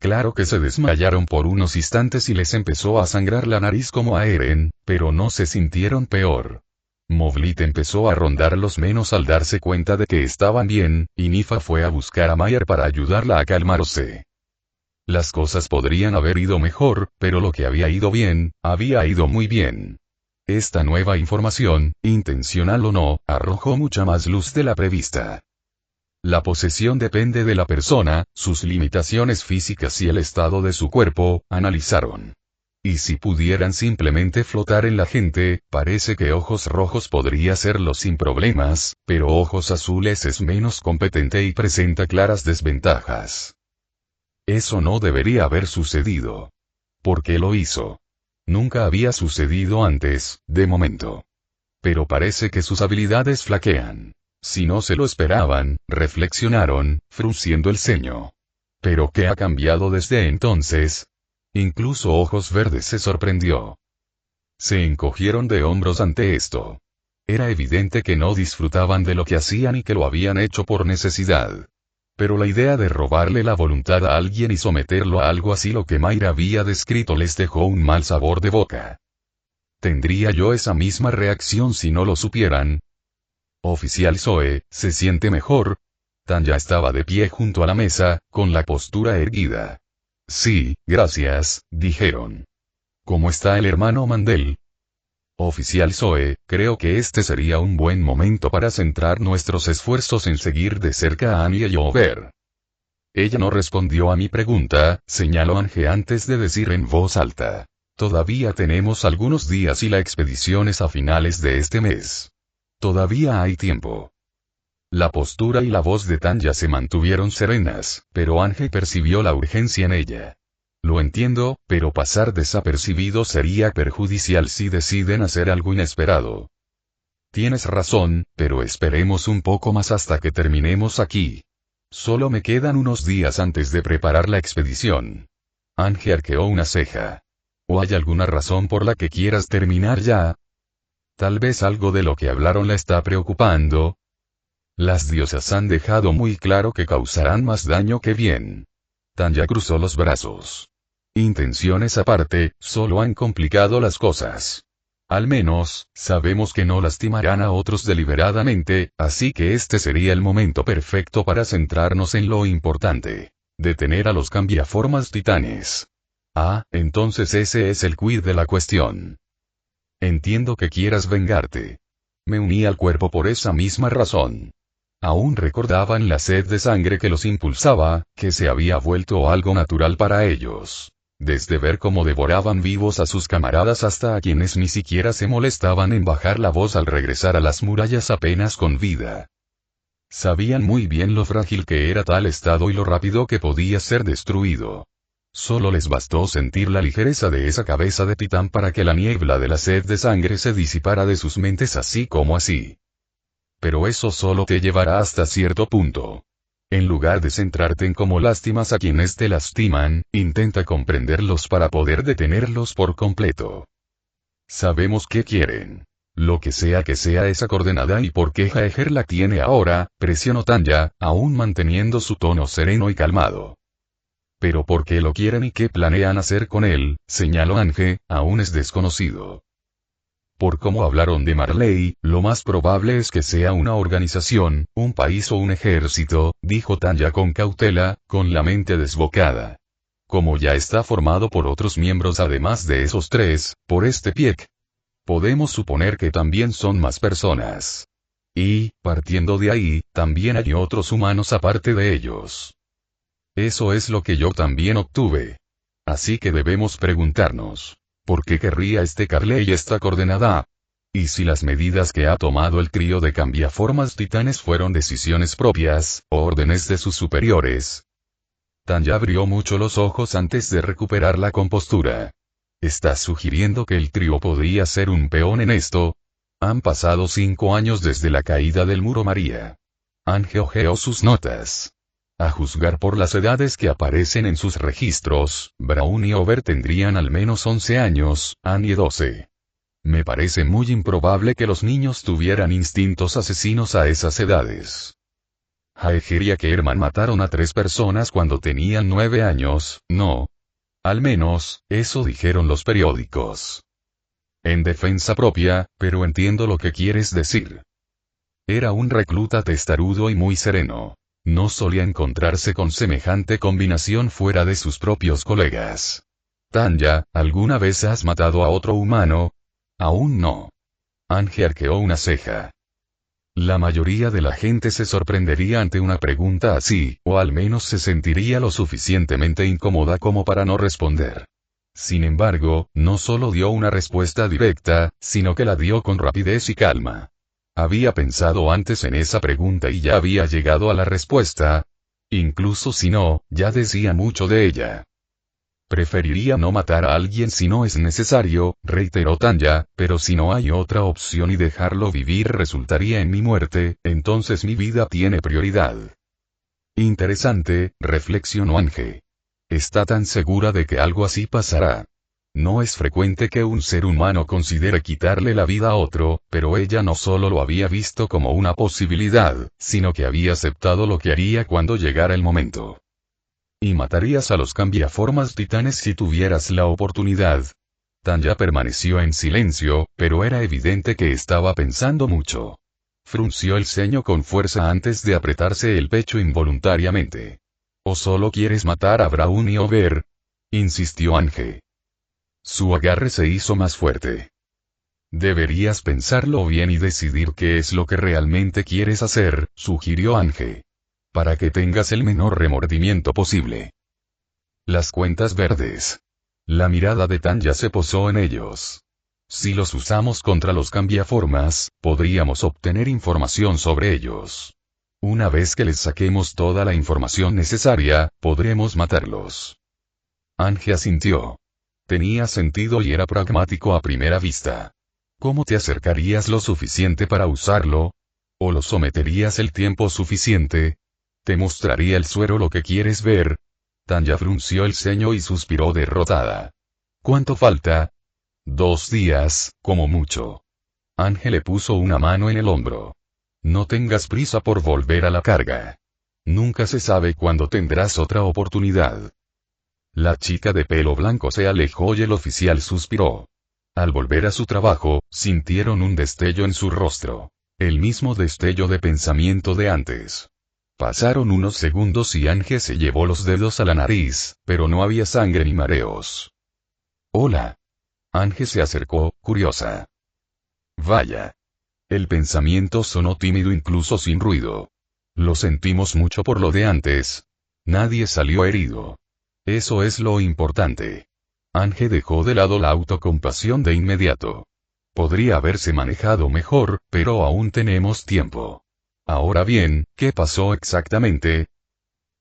Claro que se desmayaron por unos instantes y les empezó a sangrar la nariz como a Eren, pero no se sintieron peor. Movlit empezó a rondarlos menos al darse cuenta de que estaban bien, y Nifa fue a buscar a Mayer para ayudarla a calmarse. Las cosas podrían haber ido mejor, pero lo que había ido bien, había ido muy bien. Esta nueva información, intencional o no, arrojó mucha más luz de la prevista. La posesión depende de la persona, sus limitaciones físicas y el estado de su cuerpo, analizaron. Y si pudieran simplemente flotar en la gente, parece que ojos rojos podría serlo sin problemas, pero ojos azules es menos competente y presenta claras desventajas. Eso no debería haber sucedido. ¿Por qué lo hizo? Nunca había sucedido antes, de momento. Pero parece que sus habilidades flaquean. Si no se lo esperaban, reflexionaron, frunciendo el ceño. ¿Pero qué ha cambiado desde entonces? Incluso Ojos Verdes se sorprendió. Se encogieron de hombros ante esto. Era evidente que no disfrutaban de lo que hacían y que lo habían hecho por necesidad. Pero la idea de robarle la voluntad a alguien y someterlo a algo así lo que Mayra había descrito les dejó un mal sabor de boca. ¿Tendría yo esa misma reacción si no lo supieran? Oficial Zoe, ¿se siente mejor? Tanya estaba de pie junto a la mesa, con la postura erguida. Sí, gracias, dijeron. ¿Cómo está el hermano Mandel? Oficial Zoe, creo que este sería un buen momento para centrar nuestros esfuerzos en seguir de cerca a Annie y Jover. Ella no respondió a mi pregunta, señaló Ange antes de decir en voz alta. Todavía tenemos algunos días y la expedición es a finales de este mes. Todavía hay tiempo. La postura y la voz de Tanya se mantuvieron serenas, pero Ángel percibió la urgencia en ella. Lo entiendo, pero pasar desapercibido sería perjudicial si deciden hacer algo inesperado. Tienes razón, pero esperemos un poco más hasta que terminemos aquí. Solo me quedan unos días antes de preparar la expedición. Ángel arqueó una ceja. ¿O hay alguna razón por la que quieras terminar ya? Tal vez algo de lo que hablaron la está preocupando. Las diosas han dejado muy claro que causarán más daño que bien. Tanya cruzó los brazos. Intenciones aparte, solo han complicado las cosas. Al menos, sabemos que no lastimarán a otros deliberadamente, así que este sería el momento perfecto para centrarnos en lo importante. Detener a los cambiaformas titanes. Ah, entonces ese es el quid de la cuestión. Entiendo que quieras vengarte. Me uní al cuerpo por esa misma razón. Aún recordaban la sed de sangre que los impulsaba, que se había vuelto algo natural para ellos. Desde ver cómo devoraban vivos a sus camaradas hasta a quienes ni siquiera se molestaban en bajar la voz al regresar a las murallas apenas con vida. Sabían muy bien lo frágil que era tal estado y lo rápido que podía ser destruido. Solo les bastó sentir la ligereza de esa cabeza de titán para que la niebla de la sed de sangre se disipara de sus mentes así como así. Pero eso solo te llevará hasta cierto punto. En lugar de centrarte en cómo lastimas a quienes te lastiman, intenta comprenderlos para poder detenerlos por completo. Sabemos qué quieren. Lo que sea esa coordenada y por qué Jaeger la tiene ahora, presionó Tanya, aún manteniendo su tono sereno y calmado. Pero por qué lo quieren y qué planean hacer con él, señaló Ángel, aún es desconocido. Por cómo hablaron de Marley, lo más probable es que sea una organización, un país o un ejército, dijo Tanya con cautela, con la mente desbocada. Como ya está formado por otros miembros además de esos tres, por este Piek, podemos suponer que también son más personas. Y, partiendo de ahí, también hay otros humanos aparte de ellos. Eso es lo que yo también obtuve. Así que debemos preguntarnos. ¿Por qué querría este Carley esta coordenada? ¿Y si las medidas que ha tomado el trío de cambiaformas titanes fueron decisiones propias, o órdenes de sus superiores? Tanya abrió mucho los ojos antes de recuperar la compostura. ¿Estás sugiriendo que el trío podría ser un peón en esto? Han pasado 5 años desde la caída del muro María. Ángel hojeó sus notas. A juzgar por las edades que aparecen en sus registros, Braun y Over tendrían al menos 11 años, Annie 12. Me parece muy improbable que los niños tuvieran instintos asesinos a esas edades. Jaeger y Ackerman mataron a 3 personas cuando tenían 9 años, ¿no? Al menos, eso dijeron los periódicos. En defensa propia, pero entiendo lo que quieres decir. Era un recluta testarudo y muy sereno. No solía encontrarse con semejante combinación fuera de sus propios colegas. Tanya, ¿alguna vez has matado a otro humano? Aún no. Ángel arqueó una ceja. La mayoría de la gente se sorprendería ante una pregunta así, o al menos se sentiría lo suficientemente incómoda como para no responder. Sin embargo, no solo dio una respuesta directa, sino que la dio con rapidez y calma. Había pensado antes en esa pregunta y ya había llegado a la respuesta. Incluso si no, ya decía mucho de ella. Preferiría no matar a alguien si no es necesario, reiteró Tanya, pero si no hay otra opción y dejarlo vivir resultaría en mi muerte, entonces mi vida tiene prioridad. Interesante, reflexionó Ángel. Está tan segura de que algo así pasará. No es frecuente que un ser humano considere quitarle la vida a otro, pero ella no solo lo había visto como una posibilidad, sino que había aceptado lo que haría cuando llegara el momento. ¿Y matarías a los cambiaformas titanes si tuvieras la oportunidad? Tanya permaneció en silencio, pero era evidente que estaba pensando mucho. Frunció el ceño con fuerza antes de apretarse el pecho involuntariamente. ¿O solo quieres matar a Braun y Over? Insistió Ángel. Su agarre se hizo más fuerte. Deberías pensarlo bien y decidir qué es lo que realmente quieres hacer, sugirió Ángel. Para que tengas el menor remordimiento posible. Las cuentas verdes. La mirada de Tanya se posó en ellos. Si los usamos contra los cambiaformas, podríamos obtener información sobre ellos. Una vez que les saquemos toda la información necesaria, podremos matarlos. Ange asintió. Tenía sentido y era pragmático a primera vista. ¿Cómo te acercarías lo suficiente para usarlo? ¿O lo someterías el tiempo suficiente? ¿Te mostraría el suero lo que quieres ver? Tanya frunció el ceño y suspiró derrotada. ¿Cuánto falta? 2 días, como mucho. Ángel le puso una mano en el hombro. No tengas prisa por volver a la carga. Nunca se sabe cuándo tendrás otra oportunidad. La chica de pelo blanco se alejó y el oficial suspiró. Al volver a su trabajo, sintieron un destello en su rostro. El mismo destello de pensamiento de antes. Pasaron unos segundos y Ángel se llevó los dedos a la nariz, pero no había sangre ni mareos. Hola. Ángel se acercó, curiosa. Vaya. El pensamiento sonó tímido incluso sin ruido. Lo sentimos mucho por lo de antes. Nadie salió herido. Eso es lo importante. Ángel dejó de lado la autocompasión de inmediato. Podría haberse manejado mejor, pero aún tenemos tiempo. Ahora bien, ¿qué pasó exactamente?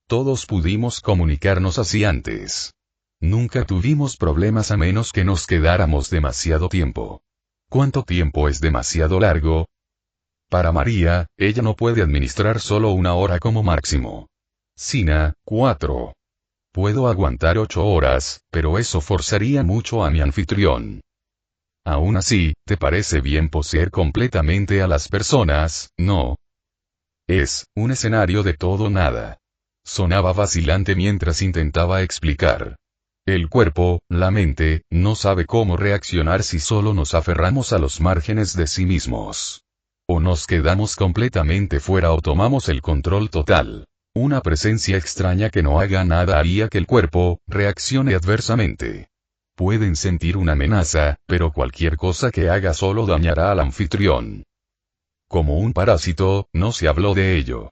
Todos pudimos comunicarnos así antes. Nunca tuvimos problemas a menos que nos quedáramos demasiado tiempo. ¿Cuánto tiempo es demasiado largo? Para María, ella no puede administrar solo 1 hora como máximo. Sina, 4. Puedo aguantar 8 horas, pero eso forzaría mucho a mi anfitrión. Aún así, ¿te parece bien poseer completamente a las personas, no? Es un escenario de todo o nada. Sonaba vacilante mientras intentaba explicar. El cuerpo, la mente, no sabe cómo reaccionar si solo nos aferramos a los márgenes de sí mismos. O nos quedamos completamente fuera o tomamos el control total. Una presencia extraña que no haga nada haría que el cuerpo reaccione adversamente. Pueden sentir una amenaza, pero cualquier cosa que haga solo dañará al anfitrión. Como un parásito, no se habló de ello.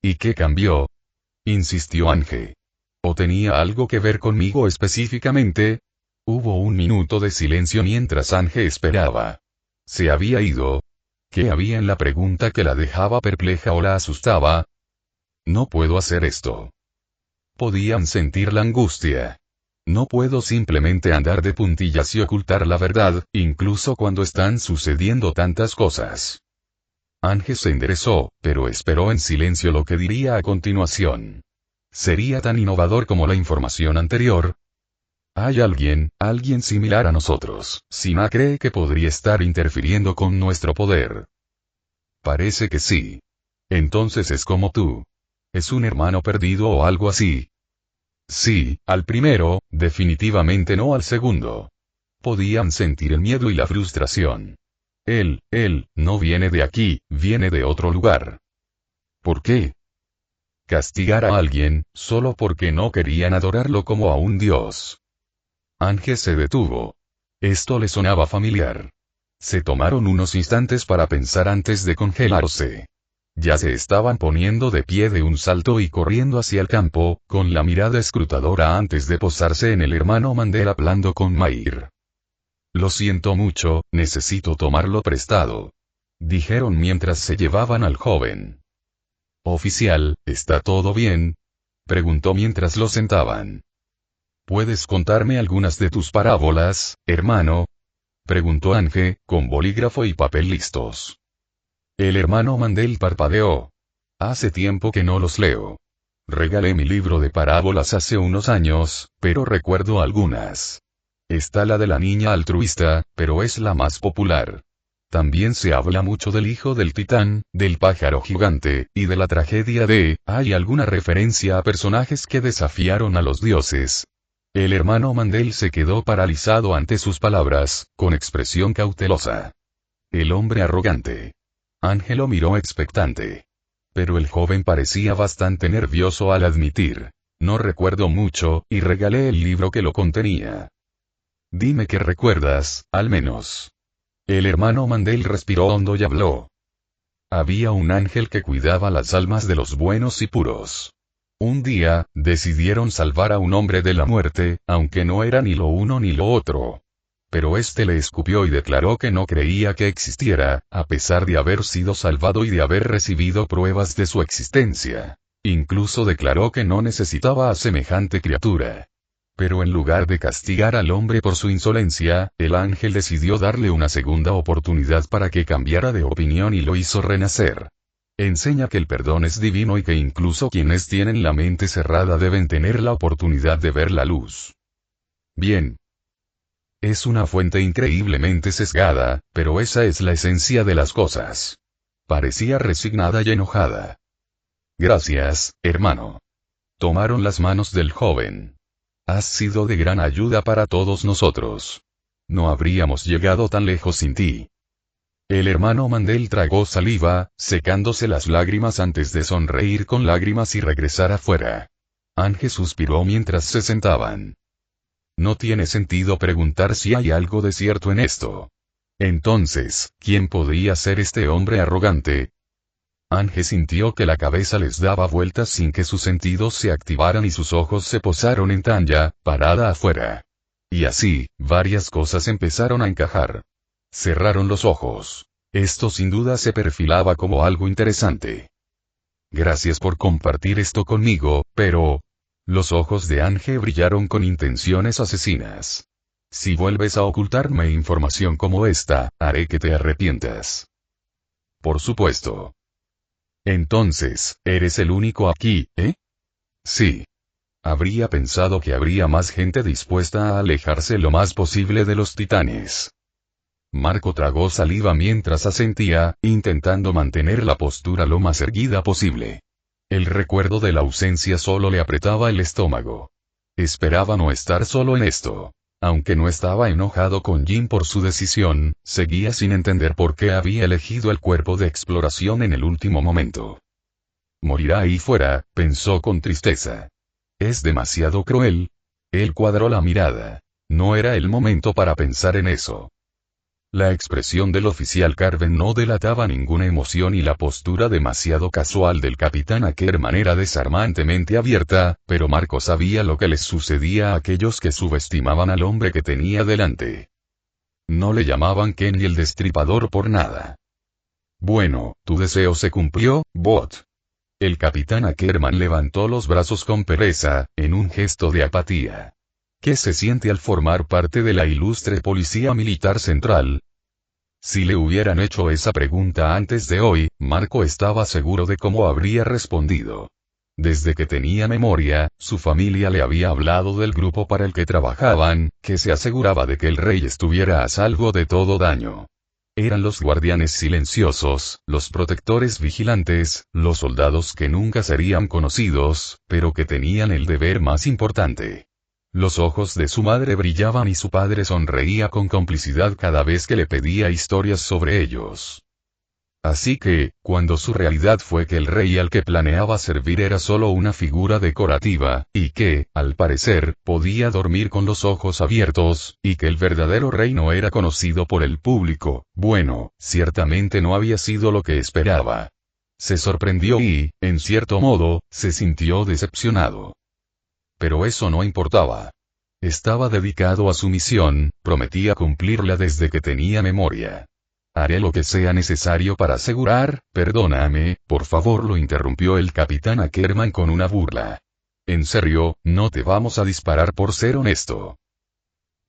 ¿Y qué cambió? Insistió Ángel. ¿O tenía algo que ver conmigo específicamente? Hubo un minuto de silencio mientras Ángel esperaba. ¿Se había ido? ¿Qué había en la pregunta que la dejaba perpleja o la asustaba? No puedo hacer esto. Podían sentir la angustia. No puedo simplemente andar de puntillas y ocultar la verdad, incluso cuando están sucediendo tantas cosas. Ángel se enderezó, pero esperó en silencio lo que diría a continuación. ¿Sería tan innovador como la información anterior? Hay alguien similar a nosotros. Sina cree que podría estar interfiriendo con nuestro poder. Parece que sí. Entonces es como tú. ¿Es un hermano perdido o algo así? Sí, al primero, definitivamente no al segundo. Podían sentir el miedo y la frustración. Él, no viene de aquí, viene de otro lugar. ¿Por qué? Castigar a alguien, solo porque no querían adorarlo como a un dios. Ángel se detuvo. Esto le sonaba familiar. Se tomaron unos instantes para pensar antes de congelarse. Ya se estaban poniendo de pie de un salto y corriendo hacia el campo, con la mirada escrutadora antes de posarse en el hermano Mandel hablando con Mair. Lo siento mucho, necesito tomarlo prestado. Dijeron mientras se llevaban al joven. Oficial, ¿está todo bien? Preguntó mientras lo sentaban. ¿Puedes contarme algunas de tus parábolas, hermano? Preguntó Ángel, con bolígrafo y papel listos. El hermano Mandel parpadeó. Hace tiempo que no los leo. Regalé mi libro de parábolas hace unos años, pero recuerdo algunas. Está la de la niña altruista, pero es la más popular. También se habla mucho del hijo del titán, del pájaro gigante, y de la tragedia de, ¿hay alguna referencia a personajes que desafiaron a los dioses? El hermano Mandel se quedó paralizado ante sus palabras, con expresión cautelosa. El hombre arrogante. Ángel lo miró expectante. Pero el joven parecía bastante nervioso al admitir. No recuerdo mucho, y regalé el libro que lo contenía. Dime qué recuerdas, al menos. El hermano Mandel respiró hondo y habló. Había un ángel que cuidaba las almas de los buenos y puros. Un día, decidieron salvar a un hombre de la muerte, aunque no era ni lo uno ni lo otro. Pero este le escupió y declaró que no creía que existiera, a pesar de haber sido salvado y de haber recibido pruebas de su existencia. Incluso declaró que no necesitaba a semejante criatura. Pero en lugar de castigar al hombre por su insolencia, el ángel decidió darle una segunda oportunidad para que cambiara de opinión y lo hizo renacer. Enseña que el perdón es divino y que incluso quienes tienen la mente cerrada deben tener la oportunidad de ver la luz. Bien. Es una fuente increíblemente sesgada, pero esa es la esencia de las cosas. Parecía resignada y enojada. Gracias, hermano. Tomaron las manos del joven. Has sido de gran ayuda para todos nosotros. No habríamos llegado tan lejos sin ti. El hermano Mandel tragó saliva, secándose las lágrimas antes de sonreír con lágrimas y regresar afuera. Ángel suspiró mientras se sentaban. No tiene sentido preguntar si hay algo de cierto en esto. Entonces, ¿quién podría ser este hombre arrogante? Ángel sintió que la cabeza les daba vueltas sin que sus sentidos se activaran y sus ojos se posaron en Tanya, parada afuera. Y así, varias cosas empezaron a encajar. Cerraron los ojos. Esto sin duda se perfilaba como algo interesante. Gracias por compartir esto conmigo, pero... Los ojos de Ángel brillaron con intenciones asesinas. Si vuelves a ocultarme información como esta, haré que te arrepientas. Por supuesto. Entonces, ¿eres el único aquí, eh? Sí. Habría pensado que habría más gente dispuesta a alejarse lo más posible de los titanes. Marco tragó saliva mientras asentía, intentando mantener la postura lo más erguida posible. El recuerdo de la ausencia solo le apretaba el estómago. Esperaba no estar solo en esto. Aunque no estaba enojado con Jin por su decisión, seguía sin entender por qué había elegido el cuerpo de exploración en el último momento. Morirá ahí fuera, pensó con tristeza. Es demasiado cruel. Él cuadró la mirada. No era el momento para pensar en eso. La expresión del oficial Carven no delataba ninguna emoción y la postura demasiado casual del capitán Ackerman era desarmantemente abierta, pero Marco sabía lo que les sucedía a aquellos que subestimaban al hombre que tenía delante. No le llamaban Kenny el Destripador por nada. Bueno, tu deseo se cumplió, Bot. El capitán Ackerman levantó los brazos con pereza, en un gesto de apatía. ¿Qué se siente al formar parte de la ilustre Policía Militar Central? Si le hubieran hecho esa pregunta antes de hoy, Marco estaba seguro de cómo habría respondido. Desde que tenía memoria, su familia le había hablado del grupo para el que trabajaban, que se aseguraba de que el rey estuviera a salvo de todo daño. Eran los guardianes silenciosos, los protectores vigilantes, los soldados que nunca serían conocidos, pero que tenían el deber más importante. Los ojos de su madre brillaban y su padre sonreía con complicidad cada vez que le pedía historias sobre ellos. Así que, cuando su realidad fue que el rey al que planeaba servir era solo una figura decorativa, y que, al parecer, podía dormir con los ojos abiertos, y que el verdadero rey no era conocido por el público, bueno, ciertamente no había sido lo que esperaba. Se sorprendió y, en cierto modo, se sintió decepcionado. Pero eso no importaba. Estaba dedicado a su misión, prometía cumplirla desde que tenía memoria. Haré lo que sea necesario para asegurar, perdóname, por favor, lo interrumpió el capitán Ackerman con una burla. En serio, no te vamos a disparar por ser honesto.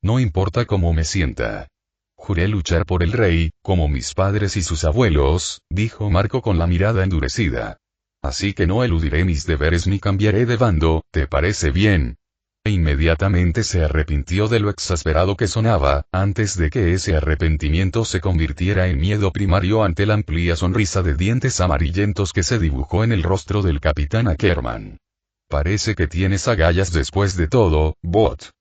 No importa cómo me sienta. Juré luchar por el rey, como mis padres y sus abuelos, dijo Marco con la mirada endurecida. Así que no eludiré mis deberes ni cambiaré de bando, ¿te parece bien? E inmediatamente se arrepintió de lo exasperado que sonaba, antes de que ese arrepentimiento se convirtiera en miedo primario ante la amplia sonrisa de dientes amarillentos que se dibujó en el rostro del capitán Ackerman. Parece que tienes agallas después de todo, Bot.